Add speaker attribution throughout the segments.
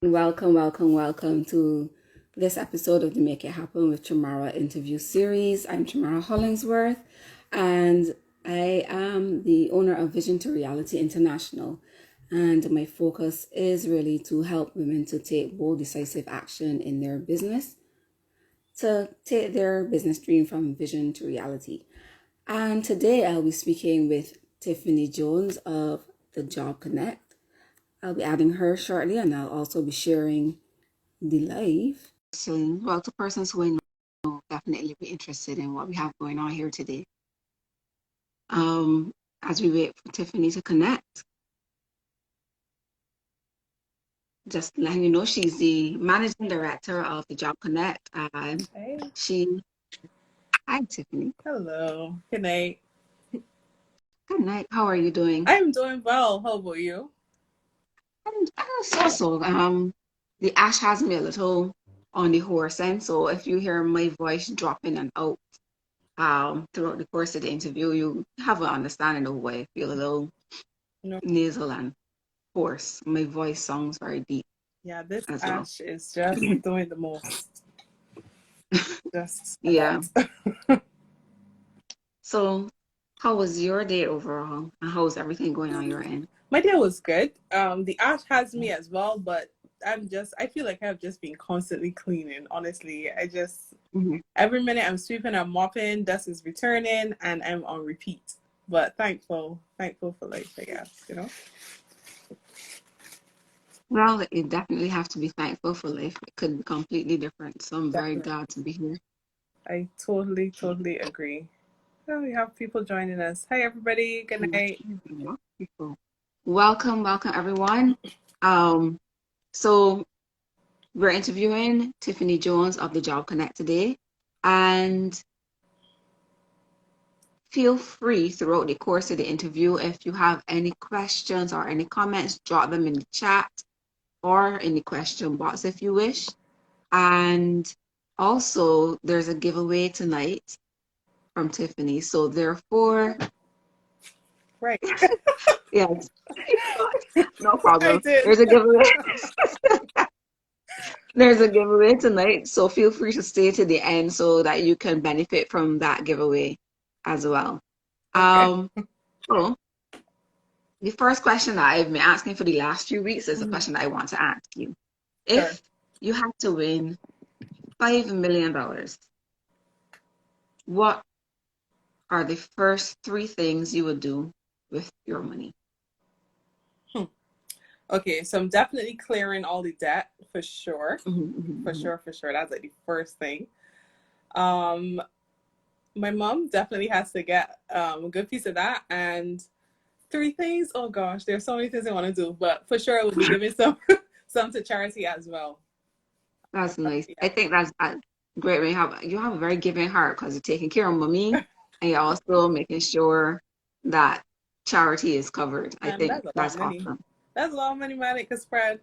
Speaker 1: Welcome to this episode of the Make It Happen with Chamara interview series. I'm Chamara Hollingsworth, and I am the owner of Vision to Reality International. And my focus is really to help women to take bold, decisive action in their business, to take their business dream from vision to reality. And today I'll be speaking with Tiffany Jones of the Job Connect. I'll be adding her shortly, and I'll also be sharing the live. Well, to persons who I know will definitely be interested in what we have going on here today. As we wait for Tiffany to connect, just letting you know she's the managing director of the Job Connect, and
Speaker 2: Hey.
Speaker 1: Hi, Tiffany.
Speaker 2: Hello. Good night.
Speaker 1: Good night. How are you doing?
Speaker 2: I'm doing well. How about you?
Speaker 1: So. The ash has me a little on the hoarse end, so if you hear my voice dropping and out throughout the course of the interview, you have an understanding of why I feel a little nasal and hoarse. My voice sounds very deep.
Speaker 2: Yeah, this
Speaker 1: as
Speaker 2: ash
Speaker 1: well.
Speaker 2: is just doing the most. Just a
Speaker 1: Yeah.
Speaker 2: lot.
Speaker 1: So, how was your day overall? And how's everything going on your end?
Speaker 2: My day was good. The ash has me as well, but I feel like I've just been constantly cleaning. Honestly, every minute I'm sweeping, I'm mopping, dust is returning, and I'm on repeat. But thankful for life, I guess,
Speaker 1: Well, you definitely have to be thankful for life. It could be completely different. So I'm very
Speaker 2: Definitely.
Speaker 1: glad to be here.
Speaker 2: I totally agree. Oh, we have people joining us. Hi, everybody. Good night.
Speaker 1: Welcome everyone. So we're interviewing Tiffany Jones of the Job Connect today, and feel free throughout the course of the interview, if you have any questions or any comments, drop them in the chat or in the question box if you wish. And also, there's a giveaway tonight from Tiffany. So therefore,
Speaker 2: Right.
Speaker 1: yes, no problem.
Speaker 2: I did.
Speaker 1: There's a giveaway. There's a giveaway tonight. So feel free to stay to the end so that you can benefit from that giveaway as well.
Speaker 2: Okay.
Speaker 1: So the first question that I've been asking for the last few weeks is the question that I want to ask you. If you had to win $5 million, what are the first three things you would do with your money?
Speaker 2: Okay, so I'm definitely clearing all the debt for sure. For sure. That's like the first thing. My mom definitely has to get a good piece of that. And three things, oh gosh, there's so many things I want to do, but for sure I will be giving some to charity as well.
Speaker 1: That's nice. I think that's great when you have a very giving heart because you're taking care of mommy and you're also making sure that charity is covered. I
Speaker 2: And
Speaker 1: think that's
Speaker 2: money.
Speaker 1: awesome.
Speaker 2: That's a lot of money it could spread.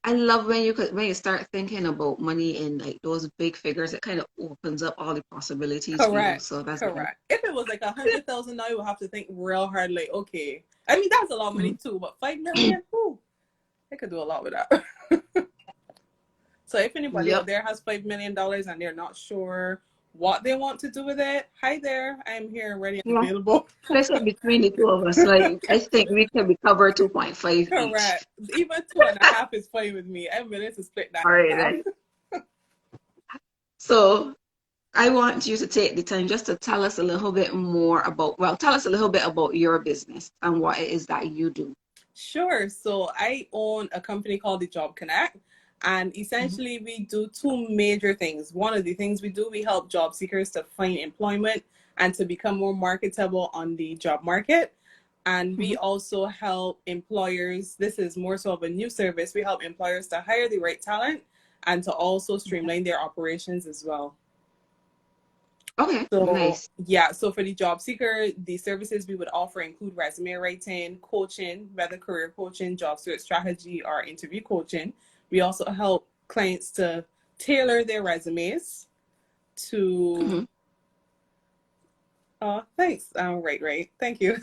Speaker 1: I love when you start thinking about money in like those big figures. It kind of opens up all the possibilities for you. So that's
Speaker 2: Correct. If it was like 100,000 now, you would have to think real hard. Like, okay, I mean that's a lot of money too, but 5 million, whoo, I could do a lot with that. So if anybody out there has $5 million and they're not sure what they want to do with it, hi there, I'm here, ready and available.
Speaker 1: Listen, between the two of us, like I think we can be covered 2.5
Speaker 2: Correct. Even 2.5 is fine with me. I'm willing to split that.
Speaker 1: All right, then. So I want you to take the time just to tell us a little bit more tell us a little bit about your business and what it is that you do.
Speaker 2: Sure. So I own a company called the Job Connect. And essentially, we do two major things. One of the things we do, we help job seekers to find employment and to become more marketable on the job market. And we also help employers. This is more so of a new service. We help employers to hire the right talent and to also streamline their operations as well.
Speaker 1: Okay,
Speaker 2: so
Speaker 1: nice.
Speaker 2: Yeah, so for the job seeker, the services we would offer include resume writing, coaching, whether career coaching, job search strategy, or interview coaching. We also help clients to tailor their resumes to thanks. Right. Thank you.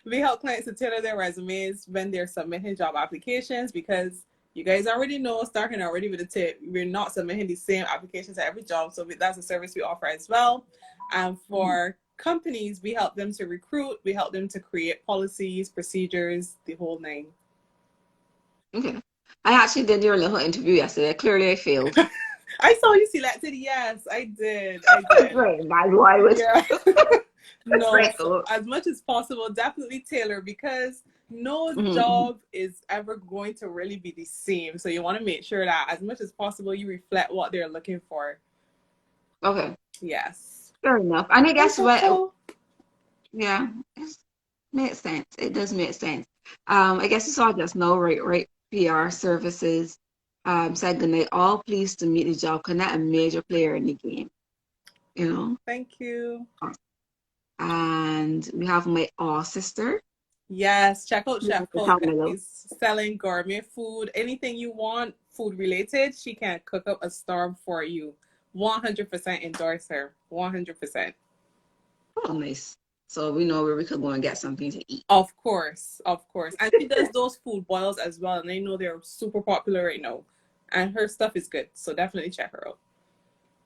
Speaker 2: We help clients to tailor their resumes when they're submitting job applications, because You guys already know, starting already with a tip, we're not submitting the same applications at every job. So that's a service we offer as well. And for companies, we help them to recruit, we help them to create policies, procedures, the whole nine.
Speaker 1: Okay. I actually did your little interview yesterday. Clearly, I failed.
Speaker 2: I saw you selected. Yes, I did. I did.
Speaker 1: Great. That's why I was.
Speaker 2: Yeah. No,
Speaker 1: Great.
Speaker 2: so as much as possible, definitely tailor, because no
Speaker 1: Mm-hmm.
Speaker 2: job is ever going to really be the same. So you want to make sure that as much as possible you reflect what they're looking for.
Speaker 1: Okay.
Speaker 2: Yes.
Speaker 1: Fair enough. And I guess what,
Speaker 2: So,
Speaker 1: yeah, it makes sense. It does make sense. I guess it's all just know, right? PR services. Said good night. All pleased to meet the Job Connect, a major player in the game. You know.
Speaker 2: thank you.
Speaker 1: And we have my sister.
Speaker 2: Yes, check out Chef Hope.
Speaker 1: Hello.
Speaker 2: He's selling gourmet food. Anything you want food related, she can cook up a storm for you. 100% endorse her. 100%.
Speaker 1: Oh, nice. So we know where we could go and get something to eat.
Speaker 2: Of course, of course. And she does those food boils as well. And I know they're super popular right now. And her stuff is good. So definitely check her out.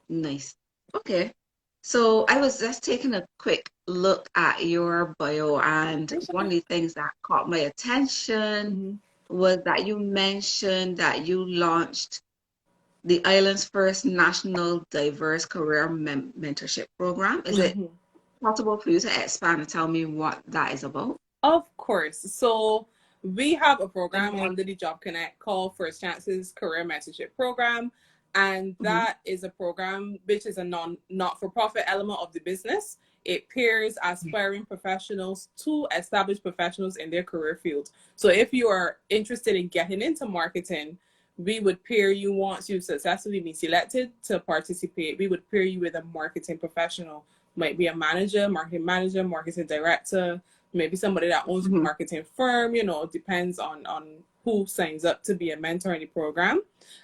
Speaker 1: Nice. Okay. So I was just taking a quick look at your bio, and one of the things that caught my attention was that you mentioned that you launched the island's first national diverse career mentorship program. Is it possible for you to expand and tell me what that is about?
Speaker 2: Of course. So we have a program under the Job Connect called First Chances Career Mentorship Program. And that is a program which is a not-for-profit element of the business. It pairs aspiring professionals to established professionals in their career field. So if you are interested in getting into marketing, we would pair you, once you've successfully been selected to participate, we would pair you with a marketing professional. Might be a manager, marketing director, maybe somebody that owns a marketing firm. It depends on who signs up to be a mentor in the program.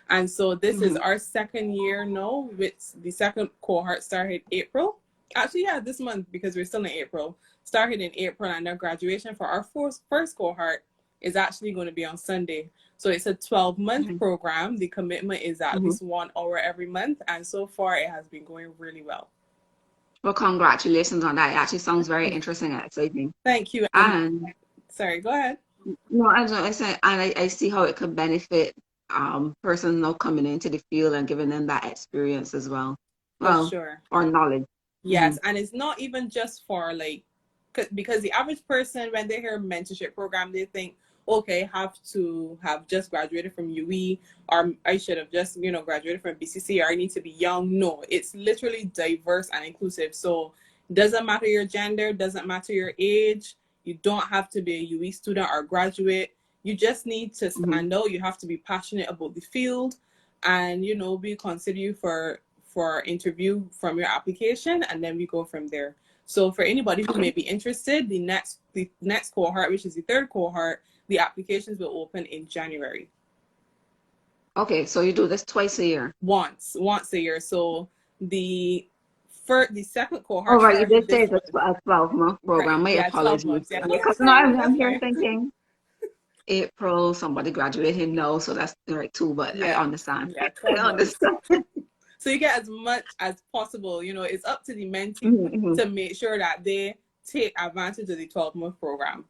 Speaker 2: And so this is our second year now, with the second cohort started April. Actually, yeah, this month, because we're still in April. Started in April, and our graduation for our first cohort is actually going to be on Sunday. So it's a 12-month program. The commitment is at least 1 hour every month. And so far, it has been going really well.
Speaker 1: Well, congratulations on that. It actually sounds very interesting and exciting.
Speaker 2: Thank you.
Speaker 1: And
Speaker 2: sorry, go ahead.
Speaker 1: No, I said, and I see how it could benefit persons now coming into the field and giving them that experience as well. Well,
Speaker 2: sure.
Speaker 1: Or knowledge.
Speaker 2: Yes, and it's not even just for because the average person, when they hear mentorship program, they think, okay, have to have just graduated from UE, or I should have just, graduated from BCC, or I need to be young. No, it's literally diverse and inclusive. So doesn't matter your gender, doesn't matter your age. You don't have to be a UE student or graduate. You just need to stand out. You have to be passionate about the field, and, we consider you for interview from your application, and then we go from there. So for anybody who may be interested, the next cohort, which is the third cohort, the applications will open in January.
Speaker 1: Okay, so you do this twice a year?
Speaker 2: Once a year. So the second cohort.
Speaker 1: Oh, right, you did say it's a 12-month program.
Speaker 2: Right.
Speaker 1: My apologies. Because I'm here thinking April, somebody graduated. No, so that's right too, but I understand.
Speaker 2: Yeah,
Speaker 1: I understand.
Speaker 2: So you get as much as possible. It's up to the mentee to make sure that they take advantage of the 12-month program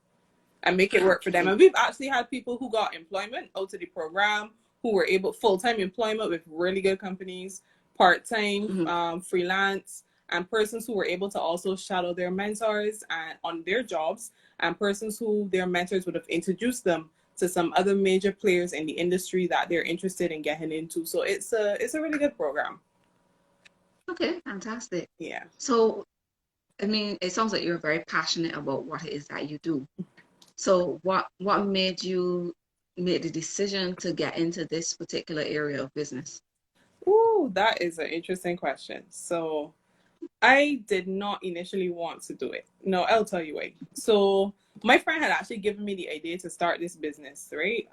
Speaker 2: and make it work for them. And we've actually had people who got employment out of the program, who were able full-time employment with really good companies, part-time, freelance, and persons who were able to also shadow their mentors and on their jobs, and persons who their mentors would have introduced them to some other major players in the industry that they're interested in getting into. So it's a really good program.
Speaker 1: Okay, fantastic.
Speaker 2: Yeah.
Speaker 1: So, I mean, it sounds like you're very passionate about what it is that you do. So what made you make the decision to get into this particular area of business?
Speaker 2: Ooh, that is an interesting question. So I did not initially want to do it. No, I'll tell you why. So my friend had actually given me the idea to start this business, right?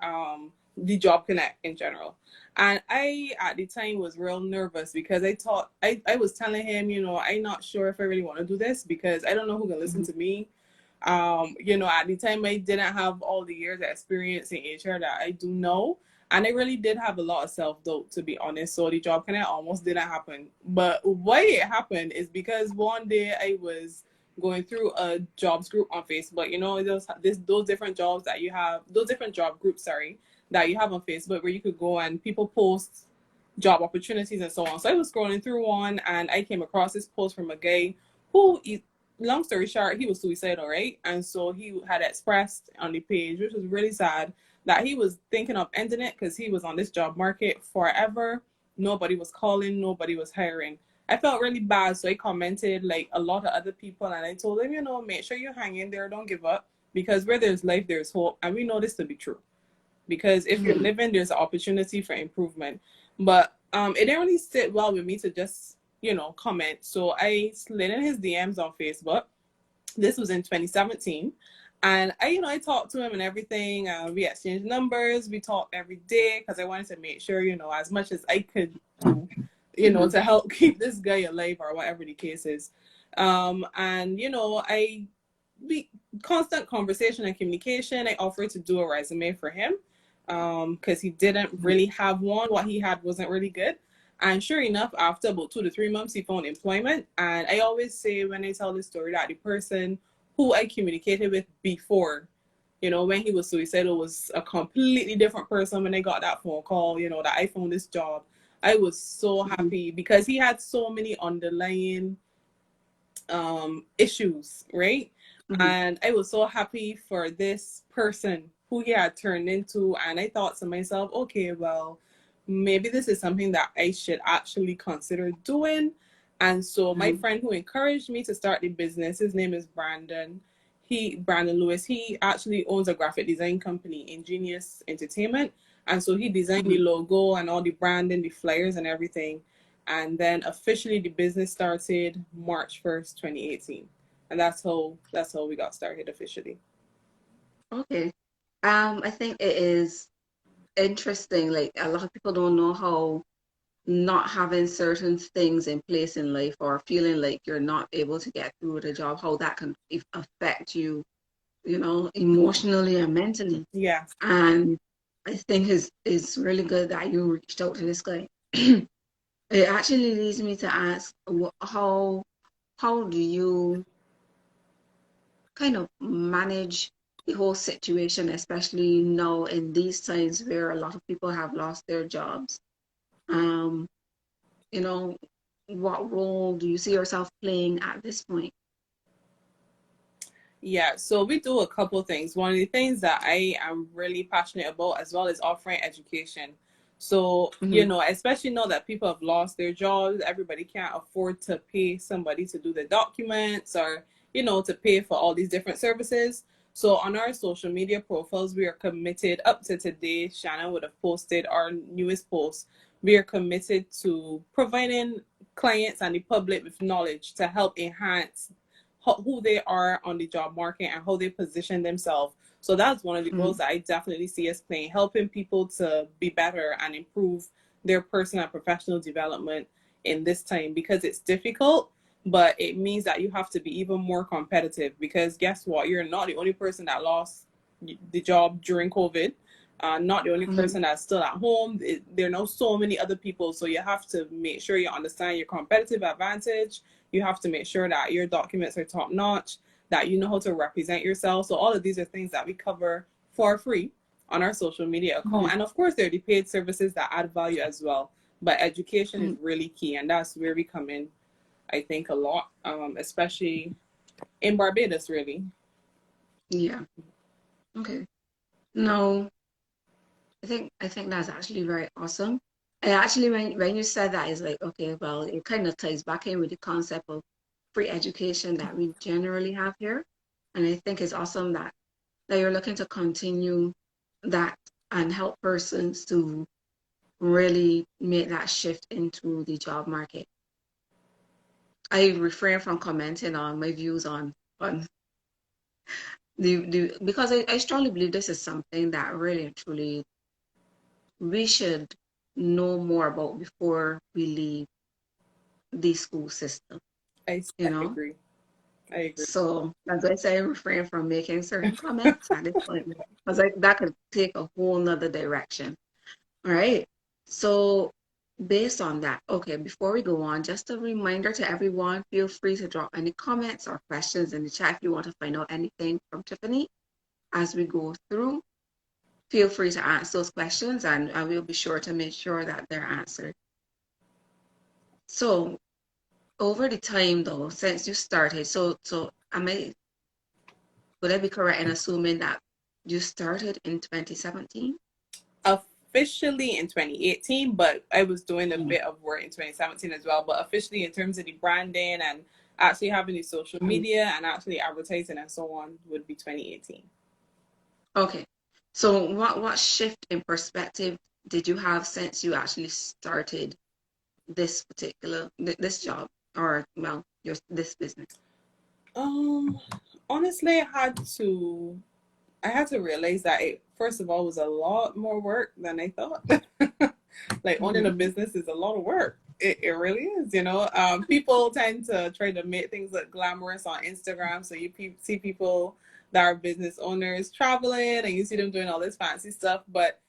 Speaker 2: The Job Connect in general. And I, at the time, was real nervous because I thought, I was telling him, I'm not sure if I really want to do this because I don't know who can listen to me. At the time, I didn't have all the years of experience in HR that I do know. And I really did have a lot of self-doubt, to be honest. So the job connect almost didn't happen. But why it happened is because one day I was going through a jobs group on Facebook. You know, those different jobs that you have, those different job groups, sorry, that you have on Facebook where you could go and people post job opportunities and so on. So I was scrolling through one and I came across this post from a guy who, long story short, he was suicidal, right? And so he had expressed on the page, which was really sad, that he was thinking of ending it because he was on this job market forever. Nobody was calling, nobody was hiring. I felt really bad, so I commented like a lot of other people, and I told him, you know, make sure you hang in there, don't give up, because where there's life, there's hope, and we know this to be true. Because if you're living, there's an opportunity for improvement. But it didn't really sit well with me to just, you know, comment. So I slid in his DMs on Facebook. This was in 2017. And I talked to him and everything. We exchanged numbers. We talked every day because I wanted to make sure, you know, as much as I could do, you know, to help keep this guy alive or whatever the case is. And, you know, we constant conversation and communication. I offered to do a resume for him because he didn't really have one. What he had wasn't really good. And sure enough, after about 2 to 3 months, he found employment. And I always say when I tell this story that the person who I communicated with before, you know, when he was suicidal, was a completely different person when I got that phone call, you know, that I found this job. I was so happy because he had so many underlying issues, right? And I was so happy for this person who he had turned into. And I thought to myself, okay, well, maybe this is something that I should actually consider doing. And so my friend who encouraged me to start the business, his name is Brandon Lewis. He actually owns a graphic design company, Ingenious Entertainment. And so he designed the logo and all the branding, the flyers and everything. And then officially the business started March 1st, 2018. And that's how we got started officially.
Speaker 1: Okay. I think it is interesting. Like a lot of people don't know how not having certain things in place in life or feeling like you're not able to get through the job, how that can affect you, you know, emotionally and mentally.
Speaker 2: Yeah.
Speaker 1: And I think it's really good that you reached out to this guy. It actually leads me to ask, how do you kind of manage the whole situation, especially now in these times where a lot of people have lost their jobs? You know, what role do you see yourself playing at this point?
Speaker 2: Yeah, so we do a couple things. One of the things that I am really passionate about as well is offering education. So, you know, especially now that people have lost their jobs, everybody can't afford to pay somebody to do the documents or, you know, to pay for all these different services. So on our social media profiles, we are committed up to today. Shannon would have posted our newest post. We are committed to providing clients and the public with knowledge to help enhance who they are on the job market and how they position themselves. So that's one of the roles that I definitely see us playing, helping people to be better and improve their personal and professional development in this time, because it's difficult, but it means that you have to be even more competitive, because guess what? You're not the only person that lost the job during COVID. Not the only person that's still at home. There are now so many other people. So you have to make sure you understand your competitive advantage. You have to make sure that your documents are top notch, that you know how to represent yourself. So all of these are things that we cover for free on our social media account. And of course, there are the paid services that add value as well. But education is really key. And that's where we come in, I think, a lot, especially in Barbados, really.
Speaker 1: Yeah. Okay. No, I think that's actually very awesome. And actually, when you said that, it's like, okay, well, it kind of ties back in with the concept of free education that we generally have here. And I think it's awesome that you're looking to continue that and help persons to really make that shift into the job market. I refrain from commenting on my views on the because I strongly believe this is something that really and truly we should know more about before we leave the school system,
Speaker 2: I
Speaker 1: you know?
Speaker 2: agree. I agree.
Speaker 1: So as I say, I refrain from making certain comments at this point because that could take a whole nother direction. All right. So based on that, okay, before we go on, just a reminder to everyone, feel free to drop any comments or questions in the chat if you want to find out anything from Tiffany as we go through. Feel free to ask those questions and I will be sure to make sure that they're answered. So over the time though, since you started, so would I be correct in assuming that you started in 2017?
Speaker 2: Officially in 2018, but I was doing a bit of work in 2017 as well. But officially, in terms of the branding and actually having the social media and actually advertising and so on, would be 2018.
Speaker 1: Okay. So what shift in perspective did you have since you actually started this particular this job or well this business?
Speaker 2: Honestly, I had to realize that it first of all was a lot more work than I thought. Like owning a business is a lot of work. It really is, you know. People tend to try to make things look glamorous on Instagram. So you see people that are business owners traveling and you see them doing all this fancy stuff. But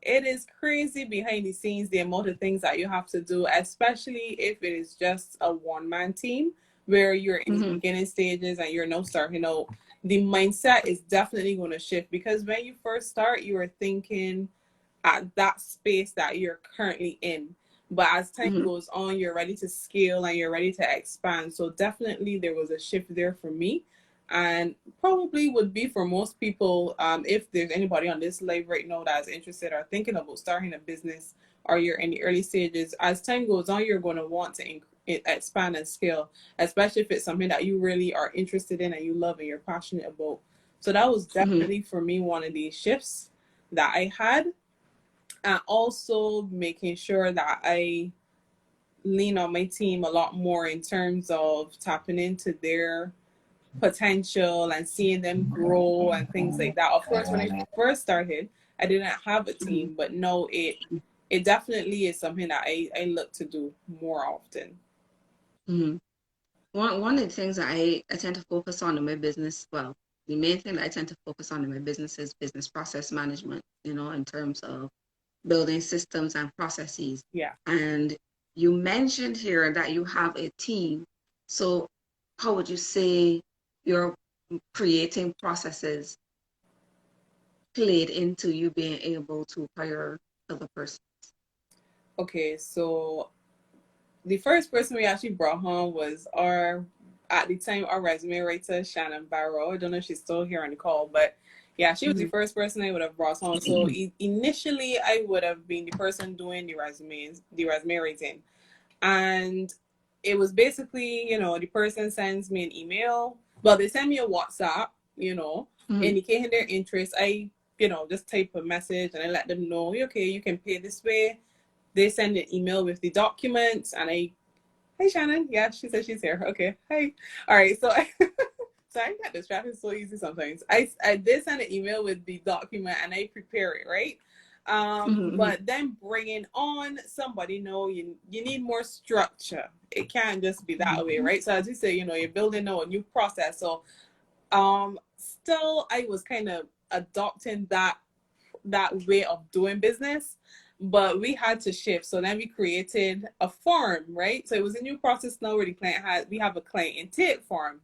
Speaker 2: it is crazy behind the scenes, the amount of things that you have to do, especially if it is just a one-man team where you're in the beginning stages and you're no starting out. The mindset is definitely going to shift because when you first start, you are thinking at that space that you're currently in. But as time goes on, you're ready to scale and you're ready to expand. So definitely there was a shift there for me and probably would be for most people. If there's anybody on this live right now that's interested or thinking about starting a business or you're in the early stages, as time goes on, you're going to want to expand and scale, especially if it's something that you really are interested in and you love and you're passionate about. So that was definitely for me one of these shifts that I had. And also making sure that I lean on my team a lot more in terms of tapping into their potential and seeing them grow and things like that. Of course, when I first started, I didn't have a team, but no, it definitely is something that I look to do more often.
Speaker 1: One of the things that I tend to focus on in my business, well, the main thing that I tend to focus on in my business is business process management, you know, in terms of building systems and processes.
Speaker 2: Yeah.
Speaker 1: And you mentioned here that you have a team. So how would you say your creating processes played into you being able to hire other persons?
Speaker 2: Okay, so the first person we actually brought home was at the time, our resume writer, Shannon Barrow. I don't know if she's still here on the call, but yeah, she was the first person I would have brought home. So initially, I would have been the person doing the resume writing. And it was basically, you know, the person sends me an email. Well, they send me a WhatsApp, you know, indicating their interest. I, you know, just type a message and I let them know, okay, you can pay this way. They send an email with the documents and hey Shannon, yeah, she said she's here. Okay, hey, all right. So so I get distracted so easy sometimes. I did send an email with the document and I prepare it right. But then bringing on somebody, no, you need more structure. It can't just be that way, right? So as you say, you know, you're building a new process. So still I was kind of adopting that way of doing business, but we had to shift. So then we created a form, right? So it was a new process now where we have a client intake form,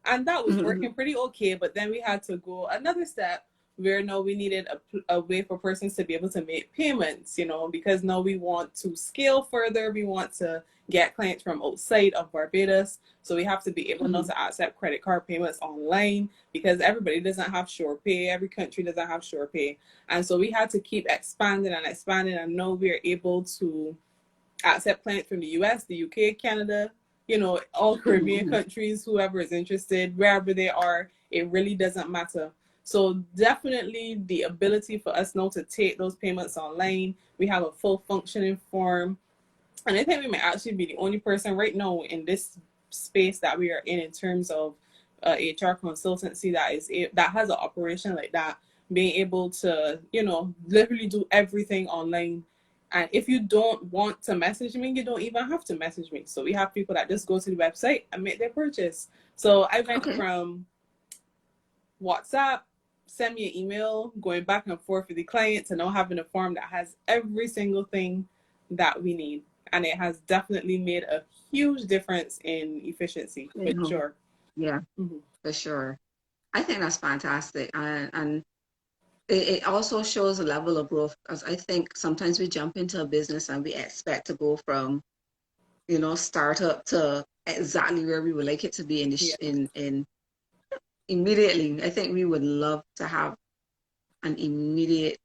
Speaker 2: and that was working pretty okay. But then we had to go another step where now we needed a way for persons to be able to make payments, you know, because now we want to scale further. We want to get clients from outside of Barbados. So we have to be able now to accept credit card payments online because everybody doesn't have SurePay. Every country doesn't have SurePay. And so we had to keep expanding and expanding. And now we're able to accept clients from the US, the UK, Canada, you know, all Caribbean countries, whoever is interested, wherever they are, it really doesn't matter. So definitely the ability for us now to take those payments online. We have a full functioning form. And I think we might actually be the only person right now in this space that we are in terms of HR consultancy that has an operation like that, being able to, you know, literally do everything online. And if you don't want to message me, you don't even have to message me. So we have people that just go to the website and make their purchase. So I went from WhatsApp, send me an email, going back and forth with the client, to now having a form that has every single thing that we need. And it has definitely made a huge difference in efficiency, for sure.
Speaker 1: Yeah, for sure. I think that's fantastic. And it also shows a level of growth, because I think sometimes we jump into a business and we expect to go from, startup to exactly where we would like it to be in immediately. I think we would love to have an immediate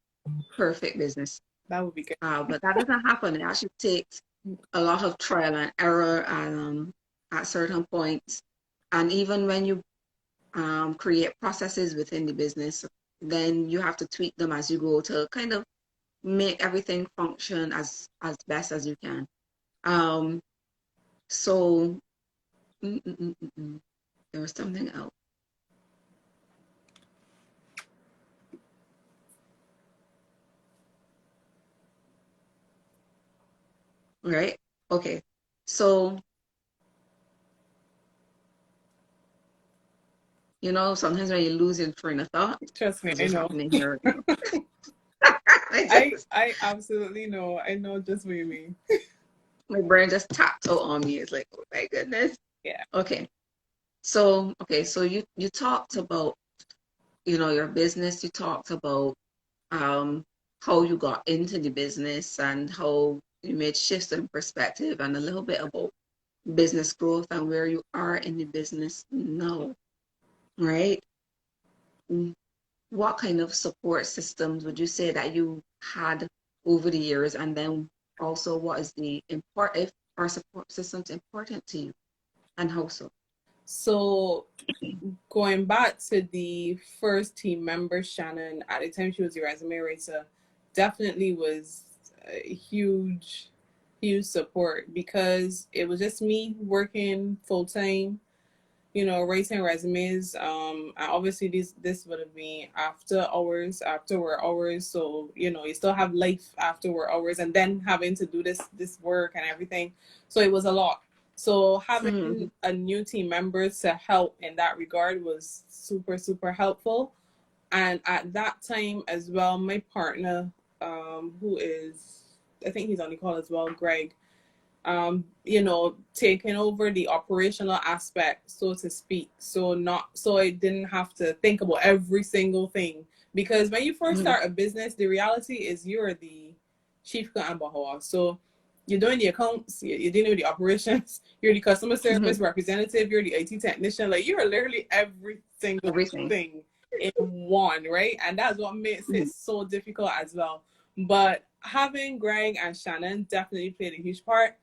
Speaker 1: perfect business.
Speaker 2: That would be good.
Speaker 1: But that doesn't happen. It actually takes a lot of trial and error at certain points. And even when you create processes within the business, then you have to tweak them as you go to kind of make everything function as best as you can. So there was something else. Right? Okay. So, sometimes when you lose your train of thought,
Speaker 2: Trust me,
Speaker 1: that's
Speaker 2: I
Speaker 1: what's
Speaker 2: know.
Speaker 1: happening here.
Speaker 2: I absolutely know. I know just what you mean.
Speaker 1: My brain just tapped out on me. It's like, oh my goodness.
Speaker 2: Yeah.
Speaker 1: Okay. So you talked about, your business. You talked about how you got into the business and how you made shifts in perspective, and a little bit about business growth and where you are in the business now, right? What kind of support systems would you say that you had over the years? And then also, what is the important, if our support systems important to you, and how so?
Speaker 2: So going back to the first team member, Shannon, at the time she was the resume writer, definitely was a huge support, because it was just me working full time, writing resumes. And obviously this would have been after hours, after work hours. So, you still have life after work hours, and then having to do this work and everything. So it was a lot. So having a new team member to help in that regard was super, super helpful. And at that time as well, my partner, who is, I think he's on the call as well, Greg, taking over the operational aspect, so to speak. So I didn't have to think about every single thing. Because when you first start a business, the reality is you're the chief Ambahoa. So you're doing the accounts, you're dealing with the operations, you're the customer service representative, you're the IT technician. Like, you're literally every single thing in one, right? And that's what makes it so difficult as well. But having Greg and Shannon definitely played a huge part.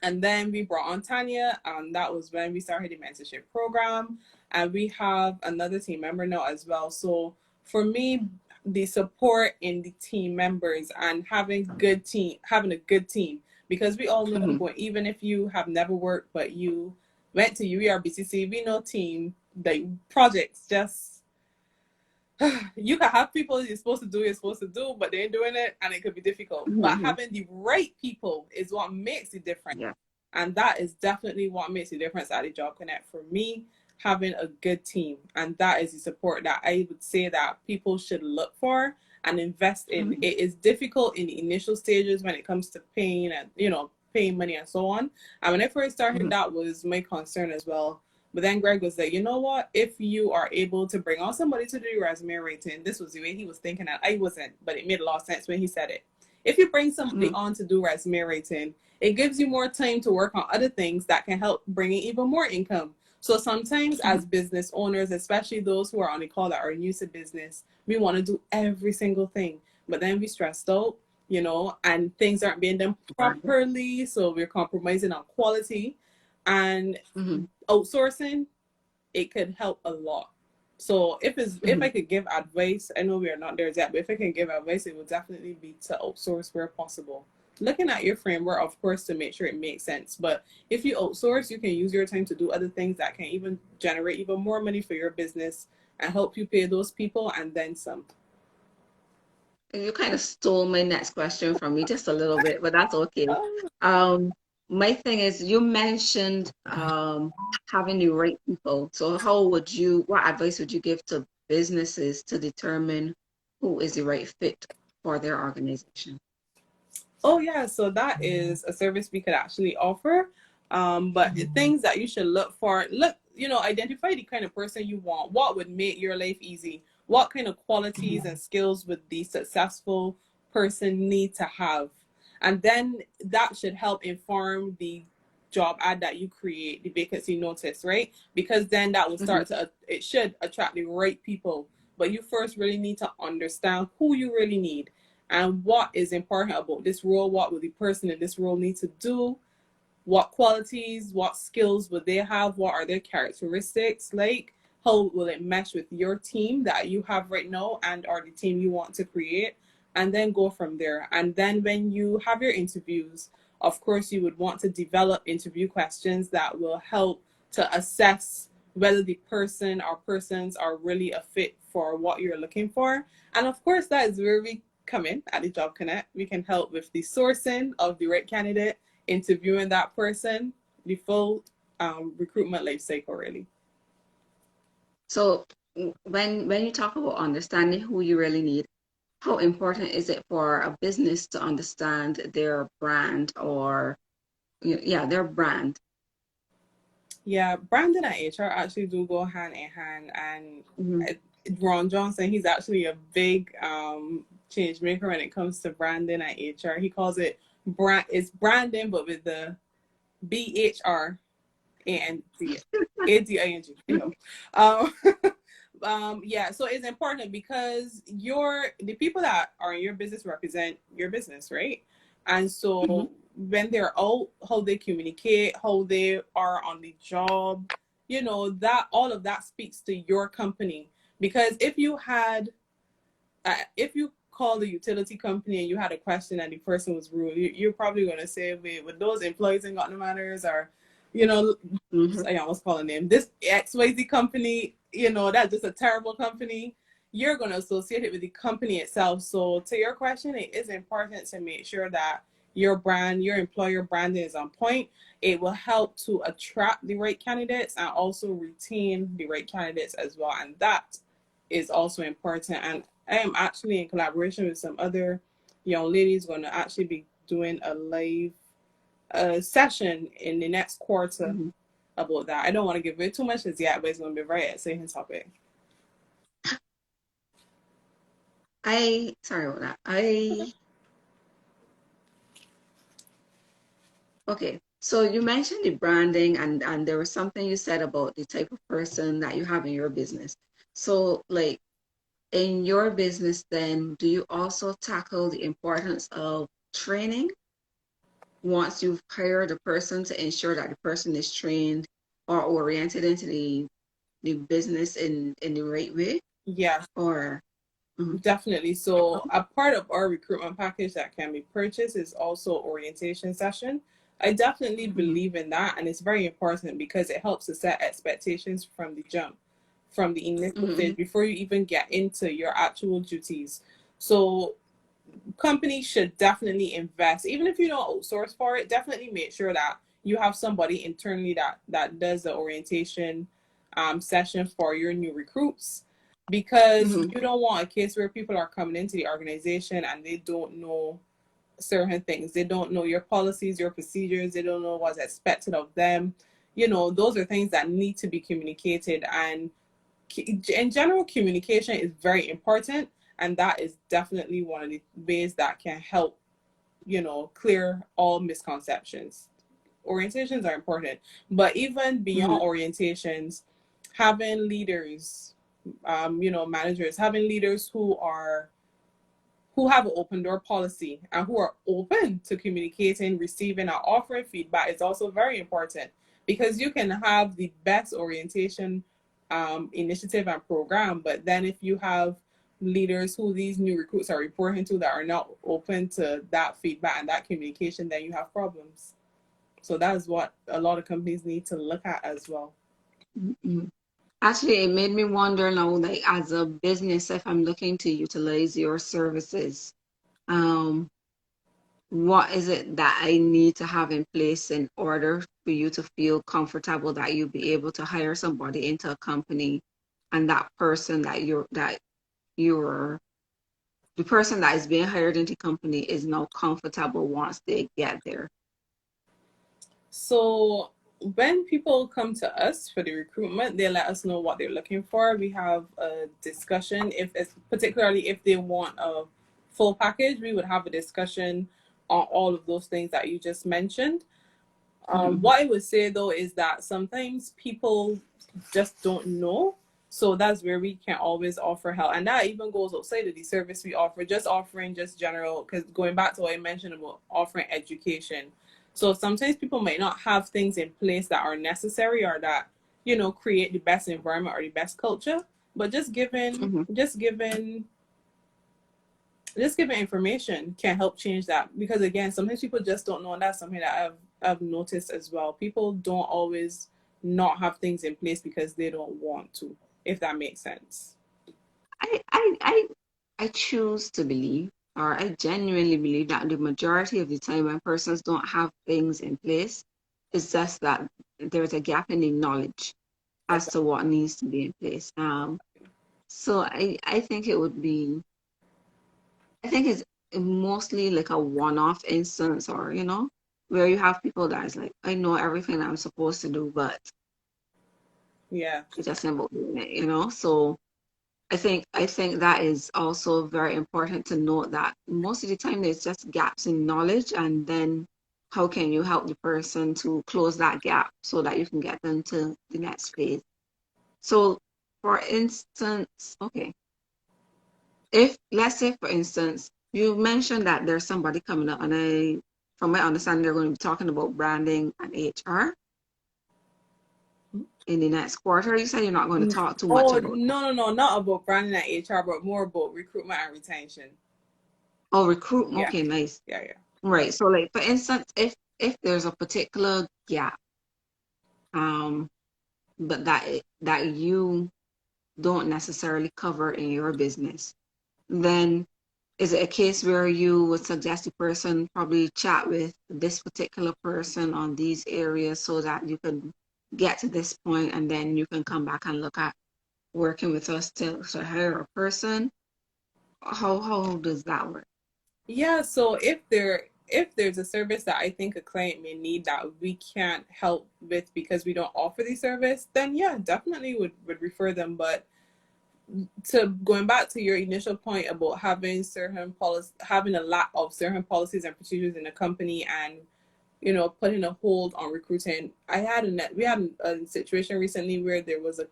Speaker 2: And then we brought on Tanya, and that was when we started the mentorship program. And we have another team member now as well. So for me, the support in the team members and having a good team, because we all know, even if you have never worked, but you went to UERBCC, we know team, like, projects just, you can have people you're supposed to do, but they ain't doing it, and it could be difficult. But having the right people is what makes the difference.
Speaker 1: Yeah.
Speaker 2: And that is definitely what makes the difference at the Job Connect for me, having a good team. And that is the support that I would say that people should look for and invest in. It is difficult in the initial stages when it comes to paying and, paying money and so on. And when I first started, that was my concern as well. But then Greg was like, you know what? If you are able to bring on somebody to do resume rating, this was the way he was thinking, and I wasn't, but it made a lot of sense when he said it. If you bring somebody on to do resume rating, it gives you more time to work on other things that can help bring in even more income. So sometimes as business owners, especially those who are on the call that are new to business, we want to do every single thing, but then we stressed out, and things aren't being done properly. So we're compromising on quality. And outsourcing, it could help a lot. So if I could give advice, I know we are not there yet, but if I can give advice, it would definitely be to outsource where possible. Looking at your framework, of course, to make sure it makes sense. But if you outsource, you can use your time to do other things that can even generate even more money for your business and help you pay those people and then some.
Speaker 1: You kind of stole my next question from me just a little bit, but that's okay. My thing is, you mentioned having the right people. So what advice would you give to businesses to determine who is the right fit for their organization?
Speaker 2: Oh yeah, so that is a service we could actually offer. But things that you should look for, identify the kind of person you want. What would make your life easy? What kind of qualities and skills would the successful person need to have? And then that should help inform the job ad that you create, the vacancy notice, right? Because then that will
Speaker 1: Mm-hmm.
Speaker 2: start to, it should attract the right people. But you first really need to understand who you really need and what is important about this role. What will the person in this role need to do? What qualities, what skills would they have? What are their characteristics like? How will it mesh with your team that you have right now and or the team you want to create? And then go from there. And then when you have your interviews, of course, you would want to develop interview questions that will help to assess whether the person or persons are really a fit for what you're looking for. And of course, that is where we come in at the Job Connect. We can help with the sourcing of the right candidate, interviewing that person, the full recruitment life cycle, really.
Speaker 1: So when you talk about understanding who you really need, how important is it for a business to understand their brand or their brand?
Speaker 2: Yeah, Brandon and HR actually do go hand in hand, and
Speaker 1: Mm-hmm.
Speaker 2: Ron Johnson, he's actually a big change maker when it comes to branding and HR. He calls it it's branding, but with the BHRAND um, yeah, so it's important because the people that are in your business represent your business, right? And
Speaker 1: Mm-hmm.
Speaker 2: so when they're out, how they communicate, how they are on the job, that all of that speaks to your company. Because if you call the utility company and you had a question and the person was rude, you're probably going to say, wait, with those employees ain't got no manners, or, you know,
Speaker 1: Mm-hmm.
Speaker 2: I almost call a name, this XYZ company, that's just a terrible company. You're going to associate it with the company itself. So to your question, it is important to make sure that your brand, your employer branding is on point. It will help to attract the right candidates and also retain the right candidates as well. And that is also important. And I am actually in collaboration with some other young ladies going to actually be doing a live session in the next quarter
Speaker 1: Mm-hmm.
Speaker 2: about that. I don't want to give away too much as yet, but it's going to be a very exciting topic.
Speaker 1: Sorry about that. Okay. So you mentioned the branding and there was something you said about the type of person that you have in your business. So like in your business, then do you also tackle the importance of training once you've hired a person to ensure that the person is trained or oriented into the business in the right way?
Speaker 2: Yeah,
Speaker 1: Or mhm.
Speaker 2: definitely. So a part of our recruitment package that can be purchased is also orientation session. I definitely
Speaker 1: Mhm.
Speaker 2: believe in that, and it's very important because it helps to set expectations from the jump, from the initial
Speaker 1: Mhm.
Speaker 2: stage before you even get into your actual duties. So companies should definitely invest, even if you don't outsource for it. Definitely make sure that you have somebody internally that does the orientation session for your new recruits, because
Speaker 1: Mhm.
Speaker 2: you don't want a case where people are coming into the organization and they don't know certain things. They don't know your policies, your procedures. They don't know what's expected of them. Those are things that need to be communicated. And in general, communication is very important, and that is definitely one of the ways that can help clear all misconceptions. Orientations are important, but even beyond
Speaker 1: Mhm.
Speaker 2: orientations, having leaders, managers, having leaders who have an open door policy and who are open to communicating, receiving, and offering feedback is also very important, because you can have the best orientation initiative and program, but then if you have leaders who these new recruits are reporting to that are not open to that feedback and that communication, then you have problems. So that is what a lot of companies need to look at as well.
Speaker 1: Mhm. Actually, it made me wonder now, like as a business, if I'm looking to utilize your services, um, what is it that I need to have in place in order for you to feel comfortable that you'll be able to hire somebody into a company and that person the person that is being hired into the company is now comfortable once they get there?
Speaker 2: So when people come to us for the recruitment, they let us know what they're looking for. We have a discussion. If it's particularly if they want a full package, we would have a discussion on all of those things that you just mentioned. What I would say though is that sometimes people just don't know. So that's where we can always offer help. And that even goes outside of the service we offer, just offering just general, because going back to what I mentioned about offering education. So sometimes people might not have things in place that are necessary or that, create the best environment or the best culture. But just giving information can help change that, because again, sometimes people just don't know, and that's something that I've noticed as well. People don't always not have things in place because they don't want to, if that makes sense.
Speaker 1: I choose to believe, or I genuinely believe that the majority of the time when persons don't have things in place, it's just that there's a gap in the knowledge as to what needs to be in place. So I think I think it's mostly like a one-off instance, or where you have people that's like, I know everything I'm supposed to do, but
Speaker 2: Yeah.
Speaker 1: it's just about doing it. So I think that is also very important to note that most of the time there's just gaps in knowledge, and then how can you help the person to close that gap so that you can get them to the next phase? So for instance, okay, if let's say for instance, you mentioned that there's somebody coming up, and from my understanding, they're going to be talking about branding and HR in the next quarter. You said you're not going to talk too much
Speaker 2: Oh,
Speaker 1: about that.
Speaker 2: no, no, no, not about branding and HR, but more about recruitment and retention.
Speaker 1: Oh, recruitment.
Speaker 2: Yeah.
Speaker 1: Okay, nice.
Speaker 2: Yeah, yeah.
Speaker 1: Right. So like for instance, if there's a particular gap, um, but that you don't necessarily cover in your business, then is it a case where you would suggest the person probably chat with this particular person on these areas so that you can get to this point, and then you can come back and look at working with us to hire a person? How does that work?
Speaker 2: Yeah, so if there's a service that I think a client may need that we can't help with because we don't offer the service, then yeah, definitely would refer them. But to going back to your initial point about having a lack of certain policies and procedures in the company, and putting a hold on recruiting. We had a situation recently where there was a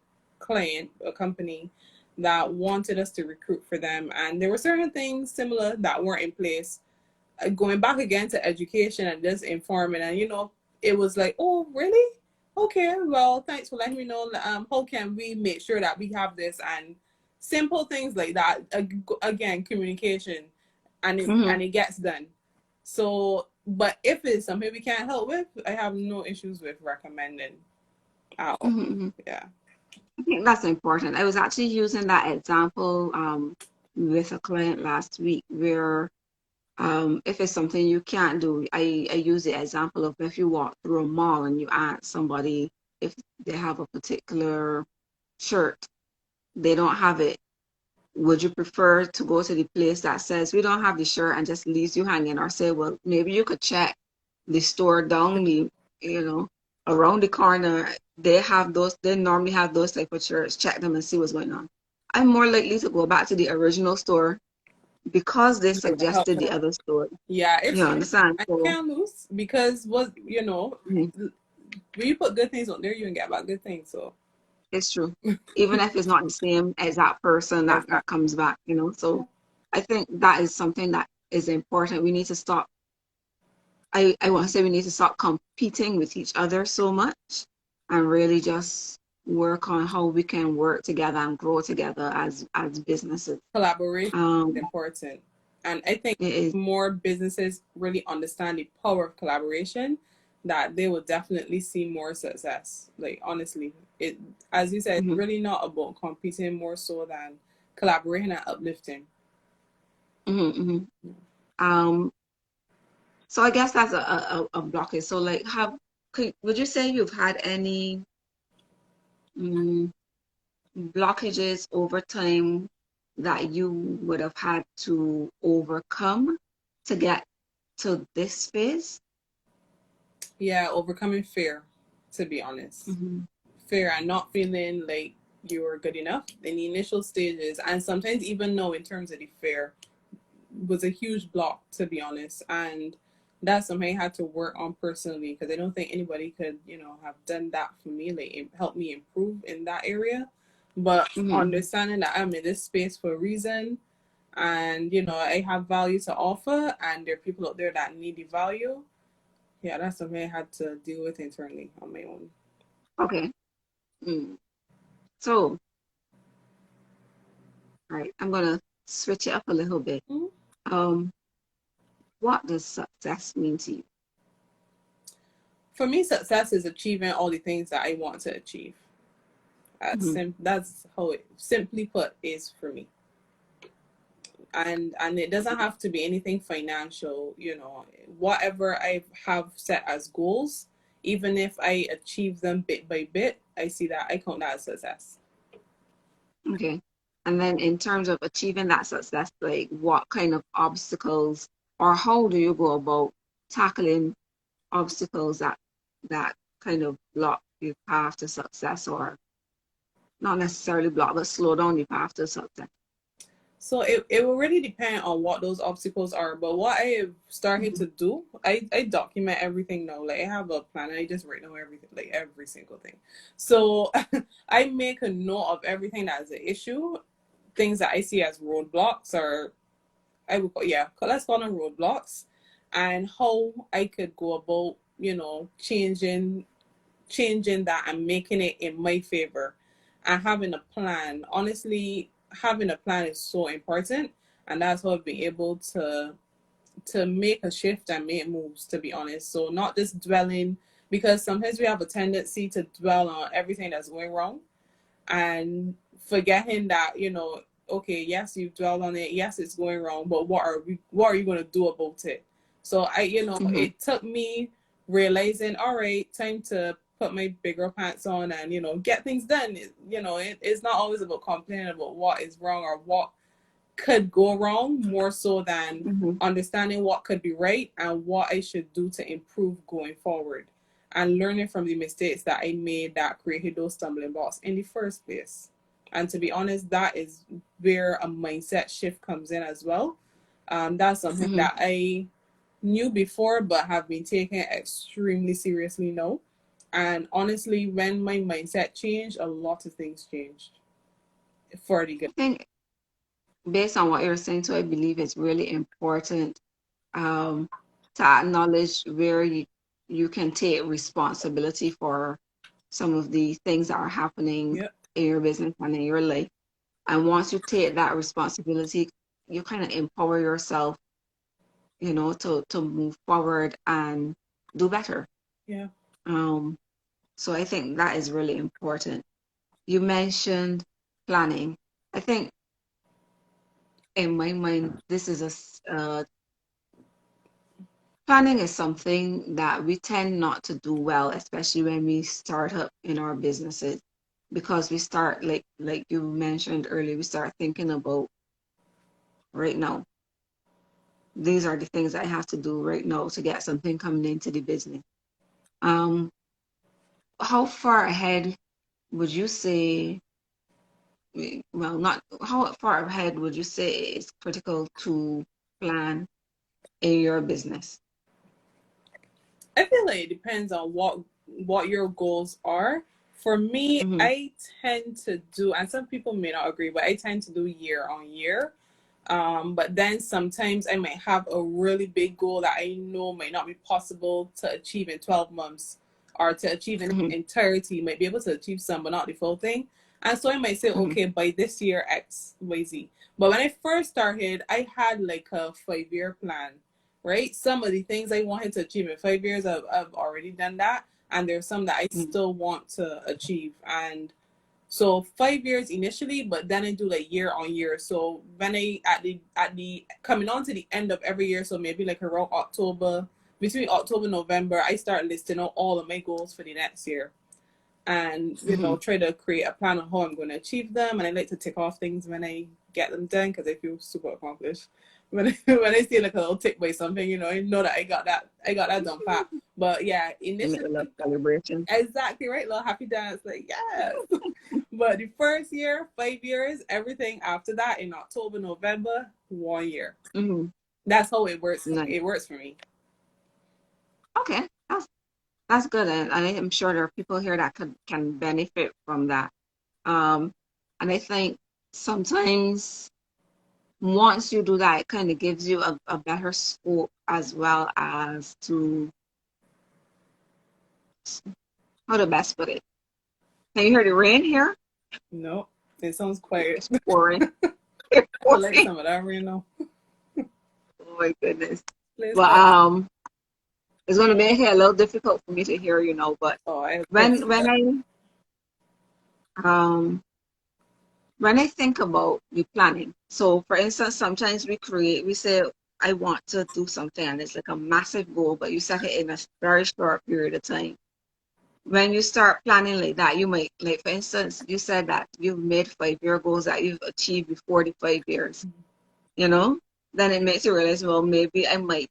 Speaker 2: company that wanted us to recruit for them, and there were certain things similar that weren't in place. Going back again to education and just informing, and it was like, oh really? Okay, well, thanks for letting me know. How can we make sure that we have this, and simple things like that. Again, communication,
Speaker 1: Mm-hmm.
Speaker 2: and it gets done. So, but if it's something we can't help with, I have no issues with recommending at all.
Speaker 1: Mm-hmm.
Speaker 2: Yeah.
Speaker 1: I think that's important. I was actually using that example with a client last week where if it's something you can't do, I use the example of if you walk through a mall and you ask somebody if they have a particular shirt, they don't have it. Would you prefer to go to the place that says we don't have the shirt and just leaves you hanging, or say, well, maybe you could check the store down you know, around the corner. They normally have those type of shirts. Check them and see what's going on. I'm more likely to go back to the original store because they
Speaker 2: You're gonna help
Speaker 1: suggested the
Speaker 2: them.
Speaker 1: other store.
Speaker 2: Yeah,
Speaker 1: You
Speaker 2: it's
Speaker 1: understand?
Speaker 2: I
Speaker 1: So
Speaker 2: can't lose because
Speaker 1: mhm,
Speaker 2: when you put good things on there, you can get back good things. So
Speaker 1: it's true. Even if it's not the same exact person that
Speaker 2: exactly.
Speaker 1: comes back. So I think that is something that is important. We need to stop. I want to say we need to stop competing with each other so much and really just work on how we can work together and grow together as businesses.
Speaker 2: Collaboration is
Speaker 1: Um,
Speaker 2: important, and I think
Speaker 1: it is.
Speaker 2: more businesses really understand the power of collaboration, that they will definitely see more success. Like honestly, it as you said, it's
Speaker 1: Mhm,
Speaker 2: really not about competing, more so than collaborating and uplifting.
Speaker 1: mhm, mhm. Um, so I guess that's a blockage. So like, would you say you've had any? mm, blockages over time that you would have had to overcome to get to this phase?
Speaker 2: Yeah, overcoming fear, to be honest.
Speaker 1: Mm-hmm.
Speaker 2: Fear and not feeling like you were good enough in the initial stages. And sometimes even know in terms of the fear was a huge block, to be honest. And that's something I had to work on personally because I don't think anybody could, have done that for me, like help me improve in that area. But
Speaker 1: Mm-hmm.
Speaker 2: understanding that I'm in this space for a reason and, I have value to offer and there are people out there that need the value. Yeah, that's something I had to deal with internally on my own.
Speaker 1: Okay. Mm. So, all right, I'm gonna switch it up a little bit.
Speaker 2: Mhm.
Speaker 1: Um, what does success mean to you?
Speaker 2: For me, success is achieving all the things that I want to achieve.
Speaker 1: Mm-hmm.
Speaker 2: That's how it simply put is for me. And it doesn't have to be anything financial, whatever I have set as goals, even if I achieve them bit by bit, I count that as success.
Speaker 1: Okay. And then in terms of achieving that success, like what kind of obstacles or how do you go about tackling obstacles that kind of block your path to success or not necessarily block, but slow down your path to success?
Speaker 2: So it will really depend on what those obstacles are. But what I have started
Speaker 1: Mm-hmm.
Speaker 2: to do, I document everything now. Like I have a plan and I just write down everything, like every single thing. So I make a note of everything that is an issue, things that I see as roadblocks or I would call, yeah, let's call them roadblocks, and how I could go about, changing that and making it in my favor and having a plan. Honestly, having a plan is so important, and that's how I've been able to make a shift and make moves, to be honest. So not just dwelling, because sometimes we have a tendency to dwell on everything that's going wrong and forgetting that, okay, yes, you've dwelled on it, yes, it's going wrong, but what are you going to do about it? So
Speaker 1: Mm-hmm.
Speaker 2: it took me realizing, all right, time to put my bigger pants on and get things done. It's not always about complaining about what is wrong or what could go wrong, more so than
Speaker 1: Mm-hmm.
Speaker 2: understanding what could be right and what I should do to improve going forward and learning from the mistakes that I made that created those stumbling blocks in the first place. And to be honest, that is where a mindset shift comes in as well. That's something
Speaker 1: Mm-hmm.
Speaker 2: that I knew before but have been taking extremely seriously now. And honestly, when my mindset changed, a lot of things changed for the good.
Speaker 1: I think based on what you're saying, so I believe it's really important um, to acknowledge where you can take responsibility for some of the things that are happening
Speaker 2: Yep.
Speaker 1: in your business and in your life. And once you take that responsibility, you kind of empower yourself, to move forward and do better.
Speaker 2: Yeah.
Speaker 1: Um, so I think that is really important. You mentioned planning. I think in my mind, this is planning is something that we tend not to do well, especially when we start up in our businesses, because we start like you mentioned earlier, we start thinking about right now. These are the things I have to do right now to get something coming into the business. Um, how far ahead would you say, well, not how far ahead would you say it's critical to plan in your business?
Speaker 2: I feel like it depends on what your goals are. For me,
Speaker 1: Mm-hmm.
Speaker 2: I tend to do, and some people may not agree, but I tend to do year on year. But then sometimes I might have a really big goal that I know might not be possible to achieve in 12 months or to achieve in
Speaker 1: Mm-hmm.
Speaker 2: entirety. Might be able to achieve some, but not the full thing. And so I might say,
Speaker 1: Mm-hmm.
Speaker 2: okay, by this year, X, Y, Z. But when I first started, I had like a 5-year plan, right? Some of the things I wanted to achieve in 5 years, I've already done that. And there's some that I still want to achieve. And so 5 years initially, but then I do like year on year. So when I at the coming on to the end of every year, so maybe like around October, between October November, I start listing out all of my goals for the next year. and try to create a plan on how I'm going to achieve them. And I like to tick off things when I get them done because I feel super accomplished. When I see like a little tick by something, I know that I got that done pat. But yeah, initially,
Speaker 1: a little celebration.
Speaker 2: exactly right, little happy dance, like yes. But the first year, 5 years, everything after that in October, November, 1 year. That's how it works.
Speaker 1: Nice.
Speaker 2: It works for me.
Speaker 1: Okay, that's good, and I'm sure there are people here that can benefit from that. And I think sometimes once you do that, it kind of gives you a better scope as well as to how to best put it. Can you hear the rain here?
Speaker 2: No, it sounds quiet.
Speaker 1: It's pouring. It's
Speaker 2: I like
Speaker 1: pouring.
Speaker 2: some of that rain now.
Speaker 1: Oh my goodness. But it's going to make it a little difficult for me to hear, but when I think about the planning, so for instance, sometimes we say, I want to do something, and it's like a massive goal, but you set it in a very short period of time. When you start planning like that, you might, like for instance, you said that you've made 5-year goals that you've achieved before the 5 years, then it makes you realize, well, maybe I might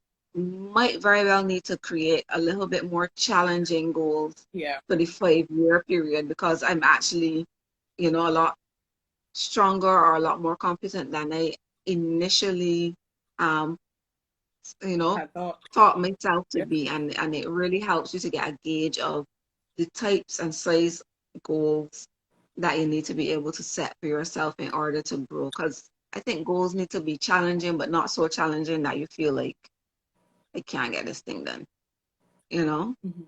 Speaker 1: very well need to create a little bit more challenging goals for the 5-year period, because I'm actually, a lot stronger or a lot more competent than I initially thought myself to be, and it really helps you to get a gauge of the types and size goals that you need to be able to set for yourself in order to grow, because I think goals need to be challenging, but not so challenging that you feel like I can't get this thing done,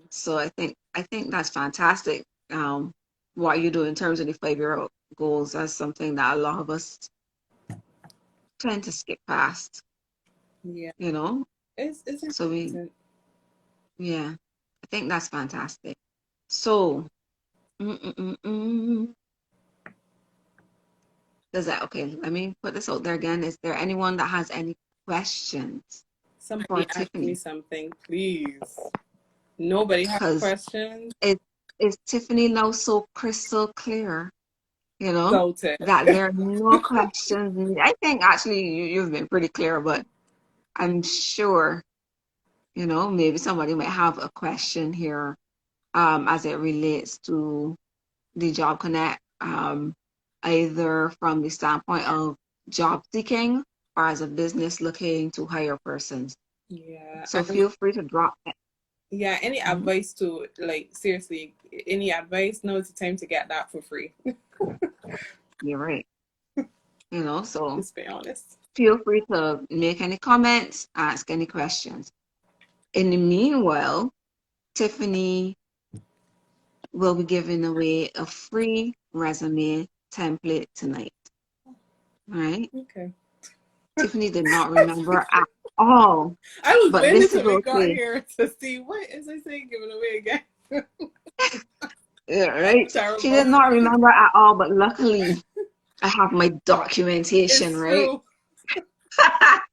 Speaker 1: So I think that's fantastic. What you do in terms of the 5-year goals, that's something that a lot of us tend to skip past.
Speaker 2: Yeah.
Speaker 1: It's so I think that's fantastic. So does that, okay, let me put this out there again. Is there anyone that has any questions
Speaker 2: for Tiffany? Ask me something, please. Nobody has questions.
Speaker 1: Is Tiffany now so crystal clear,
Speaker 2: Salted.
Speaker 1: that there are no questions? I think actually you've been pretty clear, but I'm sure, maybe somebody might have a question here as it relates to the Job Connect, either from the standpoint of job seeking or as a business looking to hire persons.
Speaker 2: Yeah.
Speaker 1: So feel free to drop it.
Speaker 2: Yeah, any advice to, like, seriously, any advice? No, it's the time to get that for free.
Speaker 1: You're right. So
Speaker 2: just be honest.
Speaker 1: Feel free to make any comments, ask any questions. In the meanwhile, Tiffany will be giving away a free resume template tonight. All right?
Speaker 2: Okay.
Speaker 1: Tiffany did not remember at all.
Speaker 2: I was waiting until we got here to see what is I saying giving away again.
Speaker 1: Yeah, right? She did not remember at all, but luckily I have my documentation,
Speaker 2: it's
Speaker 1: right?
Speaker 2: True.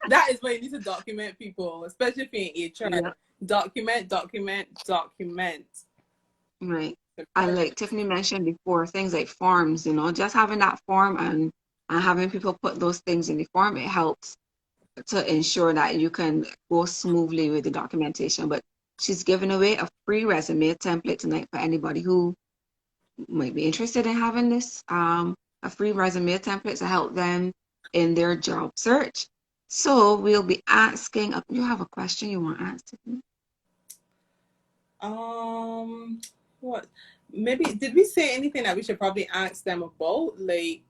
Speaker 2: That is why you need to document, people, especially if you're in HR. Yeah. Document.
Speaker 1: Right. And like Tiffany mentioned before, things like forms, just having that form and having people put those things in the form, it helps to ensure that you can go smoothly with the documentation. But she's giving away a free resume template tonight for anybody who might be interested in having this, a free resume template to help them in their job search. So we'll be asking, you have a question you want to ask, Tiffany?
Speaker 2: What? Maybe, did we say anything that we should probably ask them about? Like,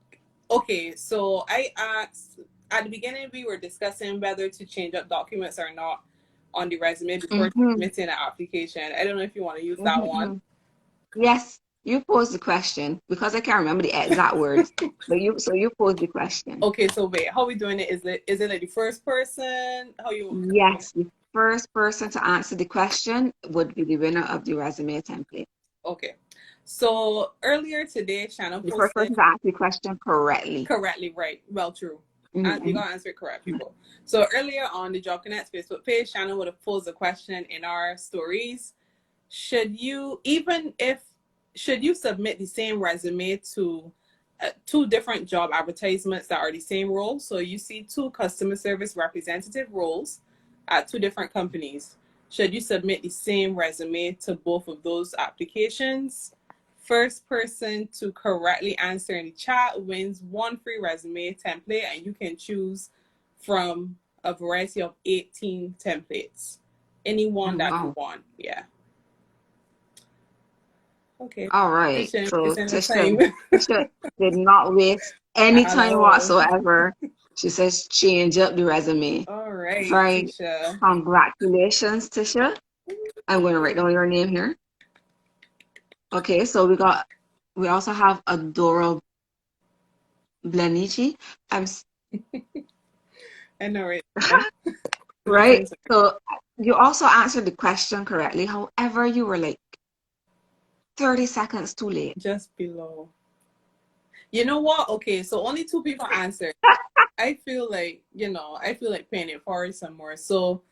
Speaker 2: okay, so I asked, at the beginning, we were discussing whether to change up documents or not on the resume before submitting an application. I don't know if you want to use that one.
Speaker 1: Yes, you posed the question because I can't remember the exact words, but you posed the question.
Speaker 2: Okay, so wait, how are we doing it? Is it like the first person? How you?
Speaker 1: Yes, the first person to answer the question would be the winner of the resume template.
Speaker 2: Okay. So earlier today, Shannon posted...
Speaker 1: The first person to answer the question correctly.
Speaker 2: Correctly, right. Well, true. And you got to answer it correct, people. So earlier on the Job Connect Facebook page, Shannon would have posed a question in our stories. Should you, even if should you submit the same resume to two different job advertisements that are the same role? So you see two customer service representative roles at two different companies. Should you submit the same resume to both of those applications? First person to correctly answer in the chat wins one free resume template, and you can choose from a variety of 18 templates. Any one that you
Speaker 1: Wow.
Speaker 2: want. Yeah. Okay.
Speaker 1: All right.
Speaker 2: Tisha,
Speaker 1: So
Speaker 2: wasting the
Speaker 1: Tisha,
Speaker 2: time.
Speaker 1: Tisha did not waste any
Speaker 2: At
Speaker 1: time
Speaker 2: all.
Speaker 1: whatsoever. She says change up the resume.
Speaker 2: All right,
Speaker 1: Very
Speaker 2: Tisha.
Speaker 1: congratulations, Tisha. I'm going to write down your name here. Okay, so we also have Adora Blenici.
Speaker 2: I know, right?
Speaker 1: Right. So you also answered the question correctly. However, you were like 30 seconds too late.
Speaker 2: Just below. You know what? Okay, so only two people answered. I feel like, I feel like paying it forward some more. So,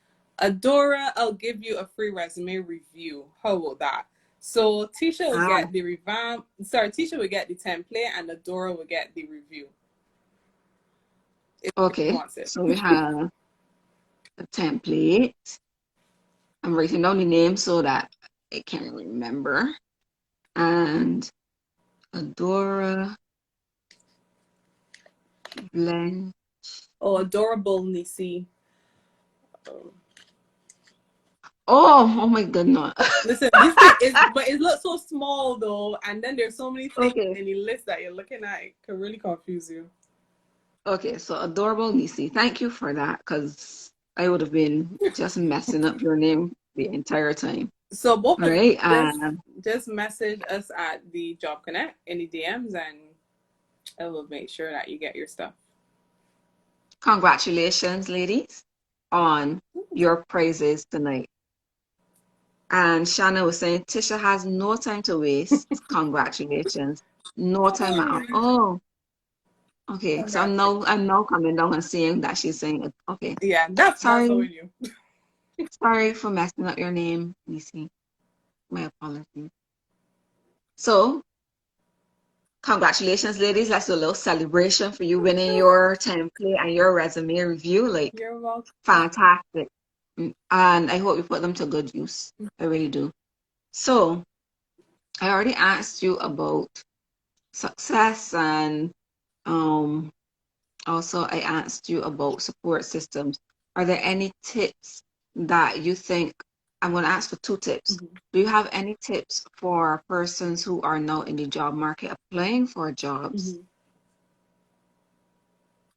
Speaker 2: Adora, I'll give you a free resume review. How about that? So, Tisha will get the Tisha will get the template, and Adora will get the review. If she
Speaker 1: Okay,
Speaker 2: wants it.
Speaker 1: so we have a template. I'm writing down the name so that I can remember. And Adora Blend.
Speaker 2: Oh, adorable Nisi.
Speaker 1: Oh my goodness.
Speaker 2: Listen, this thing is, but it looks so small though, and then there's so many things
Speaker 1: Okay.
Speaker 2: in the list that you're looking at. It can really confuse you.
Speaker 1: Okay, so Adorable Nisi. Thank you for that, because I would have been just messing up your name the entire time.
Speaker 2: So both
Speaker 1: All
Speaker 2: of
Speaker 1: right.
Speaker 2: you just message us at the Job Connect in the DMs, and I will make sure that you get your stuff.
Speaker 1: Congratulations, ladies, on your prizes tonight. And Shanna was saying Tisha has no time to waste. Congratulations. No time at all. Oh, okay. So I'm now coming down and seeing that she's saying it. Okay.
Speaker 2: Yeah, that's
Speaker 1: Sorry.
Speaker 2: all you.
Speaker 1: Sorry for messing up your name, Nisi. My apologies. So, congratulations, ladies. Let's do a little celebration for you winning your template and your resume review. Like,
Speaker 2: You're welcome.
Speaker 1: fantastic. And I hope you put them to good use. I really do. So, I already asked you about success, and also I asked you about support systems. Are there any tips that you think? I'm going to ask for two tips.
Speaker 2: Mm-hmm.
Speaker 1: Do you have any tips for persons who are now in the job market applying for jobs?
Speaker 2: Mm-hmm.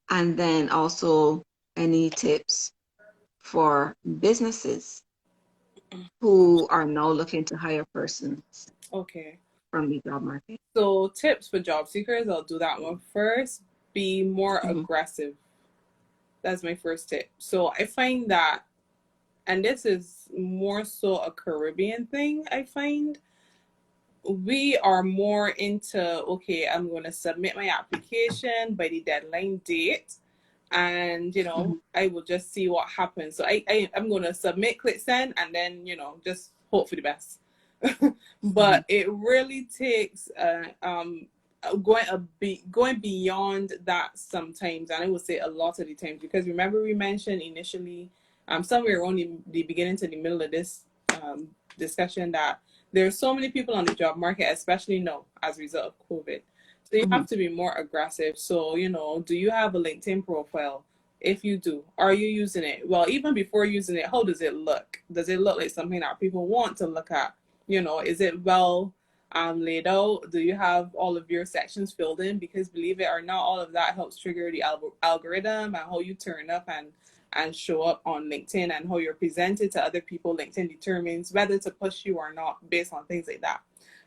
Speaker 1: And then also any tips for businesses who are now looking to hire persons
Speaker 2: Okay.
Speaker 1: from the job market?
Speaker 2: So tips for job seekers, I'll do that one first. Be more aggressive. That's my first tip. So I find that, and this is more so a Caribbean thing, I find, we are more into, okay, I'm going to submit my application by the deadline date, and I will just see what happens. So I'm going to submit, click send, and then just hope for the best. But it really takes going beyond that sometimes, and I would say a lot of the times, because remember we mentioned initially, somewhere around the beginning to the middle of this discussion, that there's so many people on the job market, especially now as a result of COVID. So you have to be more aggressive. So, do you have a LinkedIn profile? If you do, are you using it? Well, even before using it, how does it look? Does it look like something that people want to look at? Is it well laid out? Do you have all of your sections filled in? Because believe it or not, all of that helps trigger the algorithm and how you turn up and show up on LinkedIn, and how you're presented to other people. LinkedIn determines whether to push you or not based on things like that.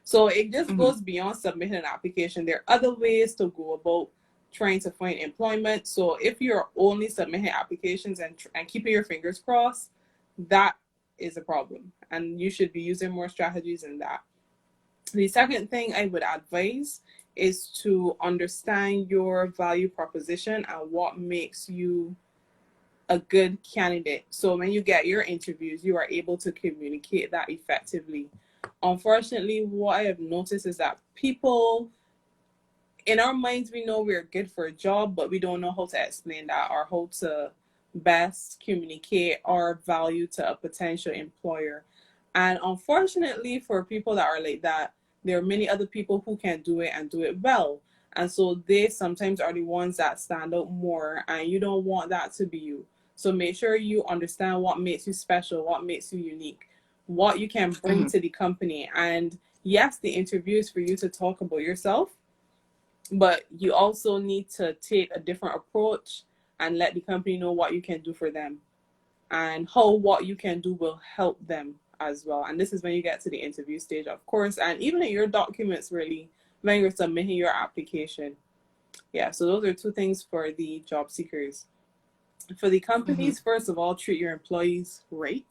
Speaker 2: So it just goes beyond submitting an application. There are other ways to go about trying to find employment. So if you're only submitting applications and keeping your fingers crossed, that is a problem, and you should be using more strategies in that. The second thing I would advise is to understand your value proposition and what makes you a good candidate. So when you get your interviews, you are able to communicate that effectively. unfortunately, what I have noticed is that people, in our minds, we know we're good for a job, but we don't know how to explain that or how to best communicate our value to a potential employer. And unfortunately, for people that are like that, there are many other people who can do it and do it well. And so they sometimes are the ones that stand out more, and you don't want that to be you. So make sure you understand what makes you special, what makes you unique, what you can bring to the company. And yes, the interview is for you to talk about yourself, but you also need to take a different approach and let the company know what you can do for them and how what you can do will help them as well. And this is when you get to the interview stage, of course, and even in your documents, really, when you're submitting your application. Yeah, so those are two things for the job seekers. For the companies, first of all, treat your employees right.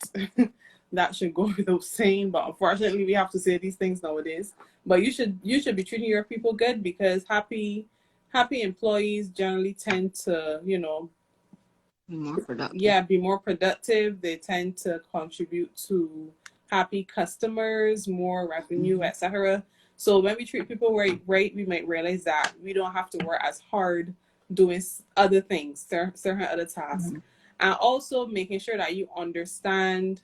Speaker 2: That should go without saying, but unfortunately we have to say these things nowadays. But you should be treating your people good, because happy employees generally tend to,
Speaker 1: Be more productive.
Speaker 2: yeah, be more productive. They tend to contribute to happy customers, more revenue, etc. So when we treat people right, we might realize that we don't have to work as hard doing other things, certain other tasks. And also making sure that you understand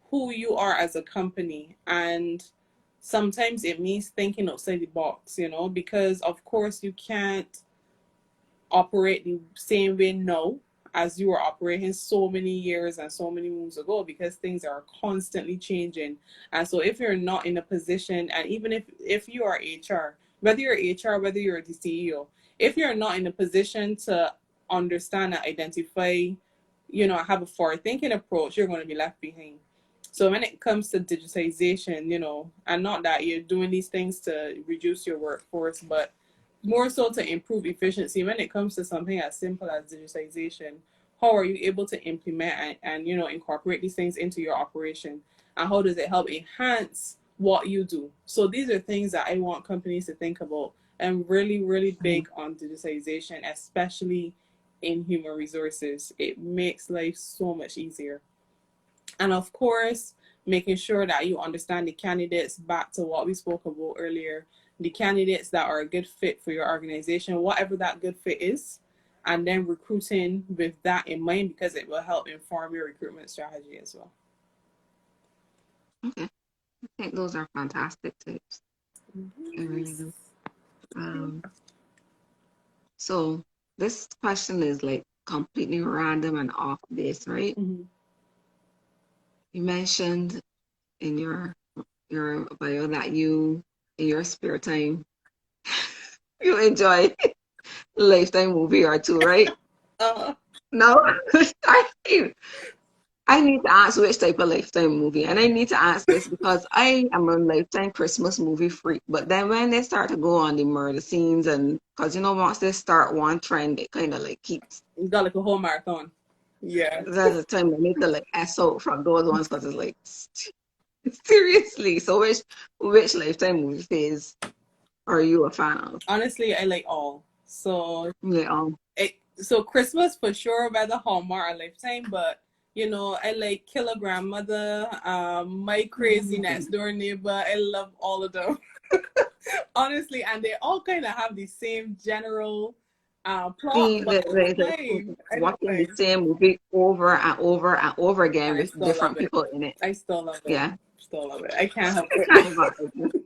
Speaker 2: who you are as a company. And sometimes it means thinking outside the box, because of course you can't operate the same way now as you were operating so many years and so many moons ago, because things are constantly changing. And so if you're not in a position, and even if you are HR, whether you're HR, whether you're the CEO, if you're not in a position to understand and identify, have a forward thinking approach, you're going to be left behind. So when it comes to digitization, and not that you're doing these things to reduce your workforce, but more so to improve efficiency, when it comes to something as simple as digitization, how are you able to implement and incorporate these things into your operation, and how does it help enhance what you do? So these are things that I want companies to think about. I'm really, really big on digitization, especially in human resources. It makes life so much easier. And of course, making sure that you understand the candidates, back to what we spoke about earlier, the candidates that are a good fit for your organization, whatever that good fit is, and then recruiting with that in mind, because it will help inform your recruitment strategy as well.
Speaker 1: Okay. I think those are fantastic tips. I really do. So this question is like completely random and off base, right? You mentioned in your bio that you, in your spare time, you enjoy a Lifetime movie or two, right? No, I need to ask which type of Lifetime movie, and I need to ask this because I am a Lifetime Christmas movie freak. But then when they start to go on the murder scenes, and because once they start one trend, it kind of like keeps.
Speaker 2: You got like a whole marathon. Yeah.
Speaker 1: That's the time I need to like S out from those ones, because it's like seriously. So which Lifetime movie phase are you a fan of?
Speaker 2: Honestly, I like all. So
Speaker 1: Yeah.
Speaker 2: so Christmas for sure by the Hallmark or Lifetime, but I like Killer Grandmother, My Crazy Next Door Neighbor. I love all of them. Honestly, and they all kind of have the same general plot, but
Speaker 1: Watching the same movie over and over and over again with different
Speaker 2: it.
Speaker 1: people in it.
Speaker 2: I still love it.
Speaker 1: Yeah.
Speaker 2: Still love it. I can't help it.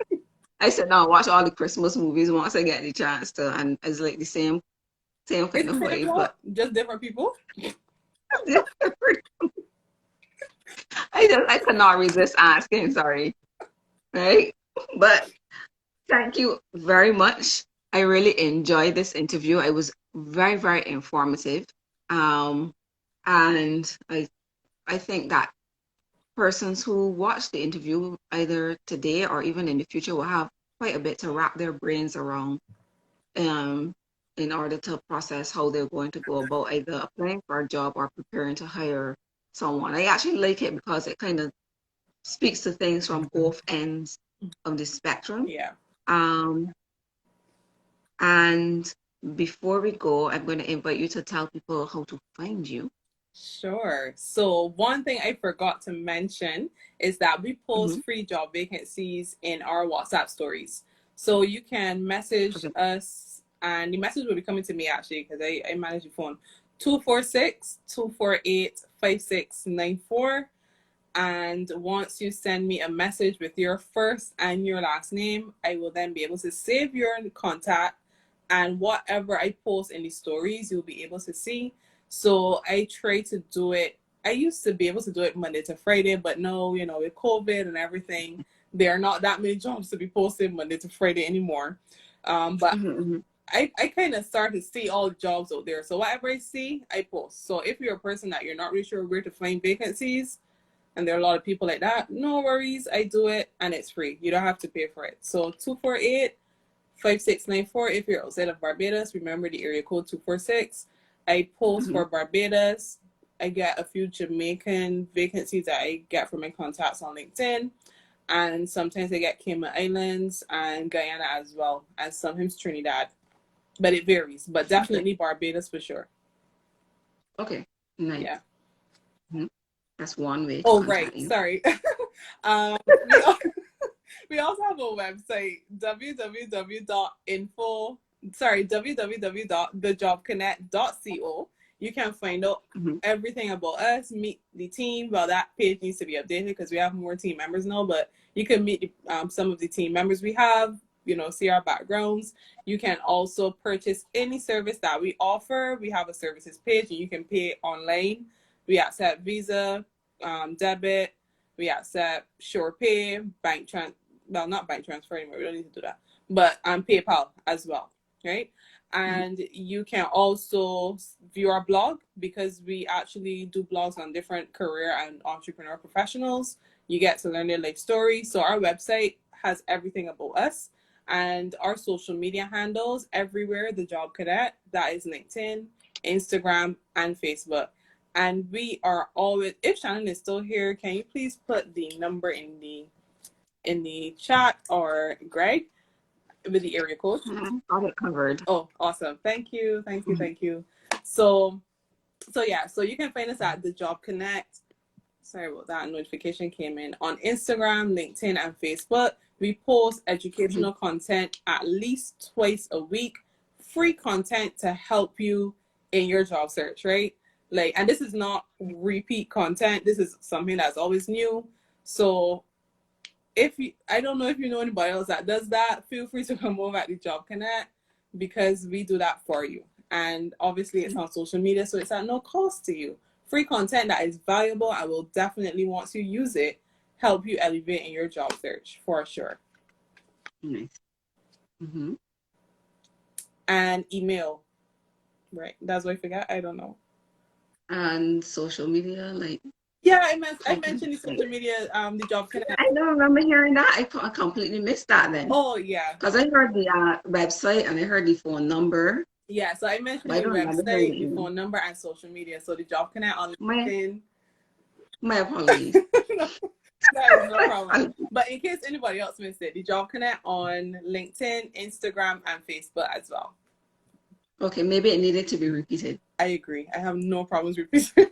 Speaker 1: I said now watch all the Christmas movies once I get the chance to, and it's like the same kind of vibe, but
Speaker 2: just different people.
Speaker 1: I cannot resist asking, sorry. Right? But thank you very much. I really enjoyed this interview. It was very, very informative. And I think that persons who watch the interview either today or even in the future will have quite a bit to wrap their brains around in order to process how they're going to go about either applying for a job or preparing to hire someone. I actually like it because it kind of speaks to things from both ends of the spectrum.
Speaker 2: Yeah.
Speaker 1: And before we go, I'm going to invite you to tell people how to find you.
Speaker 2: Sure. So one thing I forgot to mention is that we
Speaker 1: Mm-hmm.
Speaker 2: post free job vacancies in our WhatsApp stories. So you can message
Speaker 1: Okay.
Speaker 2: us, and the message will be coming to me actually because I manage your phone. 246-248-5694. And once you send me a message with your first and your last name, I will then be able to save your contact. And whatever I post in the stories, you'll be able to see. So I try to do it. I used to be able to do it Monday to Friday, but no, with COVID and everything, there are not that many jobs to be posted Monday to Friday anymore. But
Speaker 1: Mm-hmm. Mm-hmm.
Speaker 2: I kind of start to see all the jobs out there. So whatever I see, I post. So if you're a person that you're not really sure where to find vacancies, and there are a lot of people like that, no worries, I do it and it's free. You don't have to pay for it. So 248-5694. If you're outside of Barbados, remember the area code 246. I post
Speaker 1: Mm-hmm.
Speaker 2: for Barbados. I get a few Jamaican vacancies that I get from my contacts on LinkedIn. And sometimes I get Cayman Islands and Guyana as well, and sometimes Trinidad. But it varies. But
Speaker 1: Okay.
Speaker 2: definitely Barbados for sure.
Speaker 1: Okay. Nice.
Speaker 2: Yeah.
Speaker 1: Mm-hmm. That's one way to
Speaker 2: Oh,
Speaker 1: contact
Speaker 2: right.
Speaker 1: you.
Speaker 2: Sorry. We also have a website, www.info, sorry, www.thejobconnect.co. You can find out
Speaker 1: Mm-hmm.
Speaker 2: everything about us, meet the team. Well, that page needs to be updated because we have more team members now, but you can meet some of the team members we have, see our backgrounds. You can also purchase any service that we offer. We have a services page and you can pay online. We accept Visa, debit. We accept SurePay, not bank transfer anymore. We don't need to do that. But PayPal as well, right?
Speaker 1: Mm-hmm.
Speaker 2: And you can also view our blog because we actually do blogs on different career and entrepreneur professionals. You get to learn their life story. So our website has everything about us and our social media handles everywhere. The Job Cadet, that is LinkedIn, Instagram, and Facebook. And we are always, if Shannon is still here, can you please put the number in the chat, or Greg with the area code?
Speaker 1: Got it covered.
Speaker 2: Oh, awesome. Thank you. Thank you.
Speaker 1: Mm-hmm.
Speaker 2: Thank you. So yeah, so you can find us at the Job Connect. Sorry about that. Notification came in on Instagram, LinkedIn, and Facebook. We post
Speaker 1: Mm-hmm.
Speaker 2: educational content at least twice a week, free content to help you in your job search, right? And this is not repeat content. This is something that's always new. So I don't know if you know anybody else that does that, feel free to come over at the Job Connect because we do that for you. And obviously it's on social media, so it's at no cost to you. Free content that is valuable and will definitely, once you use it, help you elevate in your job search for sure.
Speaker 1: Nice. Mm-hmm.
Speaker 2: And email, right? That's what I forgot. I don't know.
Speaker 1: And social media,
Speaker 2: Yeah, I
Speaker 1: something
Speaker 2: mentioned the
Speaker 1: like.
Speaker 2: social media, the Job Connect.
Speaker 1: I don't remember hearing that. I completely missed that then.
Speaker 2: Oh yeah.
Speaker 1: Because I heard the website and I heard the phone number,
Speaker 2: Yeah, so I mentioned
Speaker 1: but I
Speaker 2: the
Speaker 1: don't remember hearing
Speaker 2: website,
Speaker 1: the
Speaker 2: the
Speaker 1: email.
Speaker 2: phone number, and social media. So the Job Connect on
Speaker 1: My
Speaker 2: LinkedIn.
Speaker 1: my apologies.
Speaker 2: That is no
Speaker 1: My
Speaker 2: problem.
Speaker 1: apologies.
Speaker 2: But in case anybody else missed it, the Job Connect on LinkedIn, Instagram, and Facebook as well.
Speaker 1: Okay, maybe it needed to be repeated.
Speaker 2: I agree. I have no problems repeating.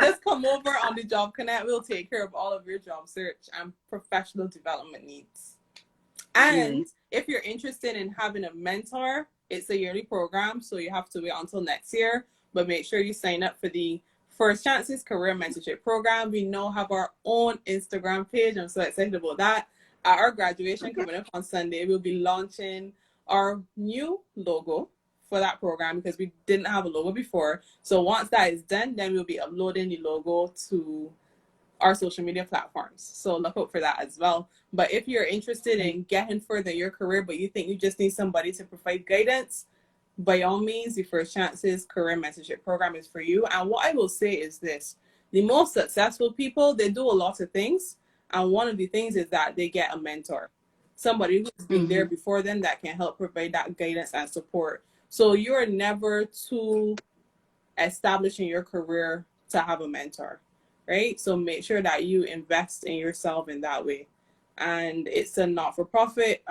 Speaker 2: Just come over on the Job Connect. We'll take care of all of your job search and professional development needs. And
Speaker 1: Nice.
Speaker 2: if you're interested in having a mentor, it's a yearly program, so you have to wait until next year. But make sure you sign up for the First Chances Career Mentorship Program. We now have our own Instagram page. I'm so excited about that. At our graduation coming up on Sunday, we'll be launching our new logo for that program because we didn't have a logo before. So once that is done, then we'll be uploading the logo to our social media platforms. So look out for that as well. But if you're interested in getting further in your career, but you think you just need somebody to provide guidance, by all means, the First Chances Career Mentorship Program is for you. And what I will say is this: the most successful people, they do a lot of things. And one of the things is that they get a mentor, somebody who's been there
Speaker 1: Mm-hmm.
Speaker 2: before them that can help provide that guidance and support. So you're never too established in your career to have a mentor, right? So make sure that you invest in yourself in that way. And it's a not-for-profit,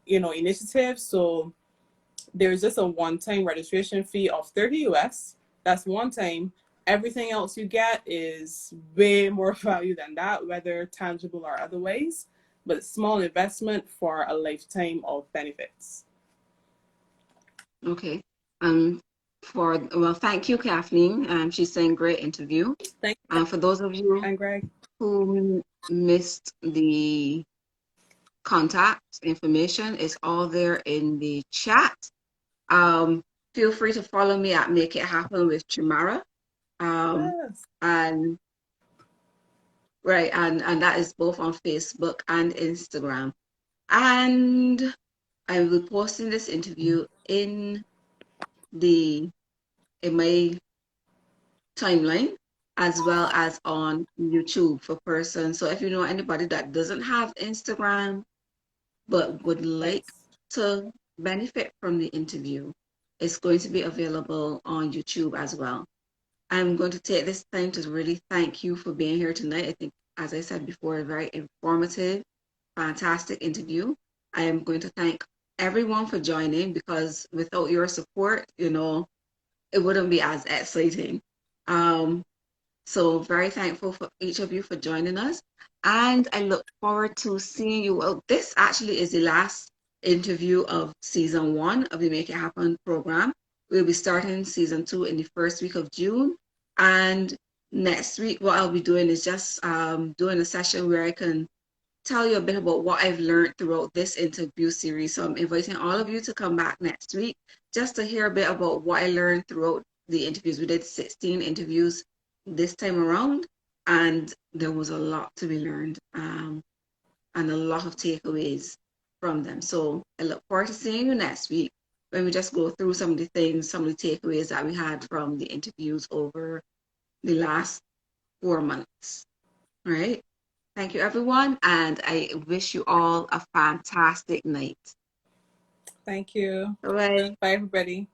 Speaker 2: initiative. So there's just a one-time registration fee of 30 US. That's one time. Everything else you get is way more value than that, whether tangible or otherwise. But small investment for a lifetime of benefits.
Speaker 1: Okay. Um, well, thank you, Kathleen. She's saying great interview.
Speaker 2: Thank you,
Speaker 1: For those of you
Speaker 2: and Greg.
Speaker 1: who missed the contact information, it's all there in the chat. Feel free to follow me at Make It Happen with Chamara.
Speaker 2: Yes.
Speaker 1: And right, and that is both on Facebook and Instagram. And I will be posting this interview in my timeline as well as on YouTube for persons. So if you know anybody that doesn't have Instagram but would like
Speaker 2: Yes.
Speaker 1: to benefit from the interview, it's going to be available on YouTube as well. I'm going to take this time to really thank you for being here tonight. I think, as I said before, a very informative, fantastic interview. I am going to thank everyone for joining because without your support, it wouldn't be as exciting. Um, so very thankful for each of you for joining us. And I look forward to seeing you. Well, this actually is the last interview of season 1 of the Make It Happen program. We'll be starting season 2 in the first week of June. And next week, what I'll be doing is just doing a session where I can tell you a bit about what I've learned throughout this interview series. So I'm inviting all of you to come back next week just to hear a bit about what I learned throughout the interviews. We did 16 interviews this time around, and there was a lot to be learned and a lot of takeaways from them. So I look forward to seeing you next week when we just go through some of the things, some of the takeaways that we had from the interviews over the last 4 months. All right. Thank you, everyone, and I wish you all a fantastic night.
Speaker 2: Thank you.
Speaker 1: Bye-bye.
Speaker 2: Bye, everybody.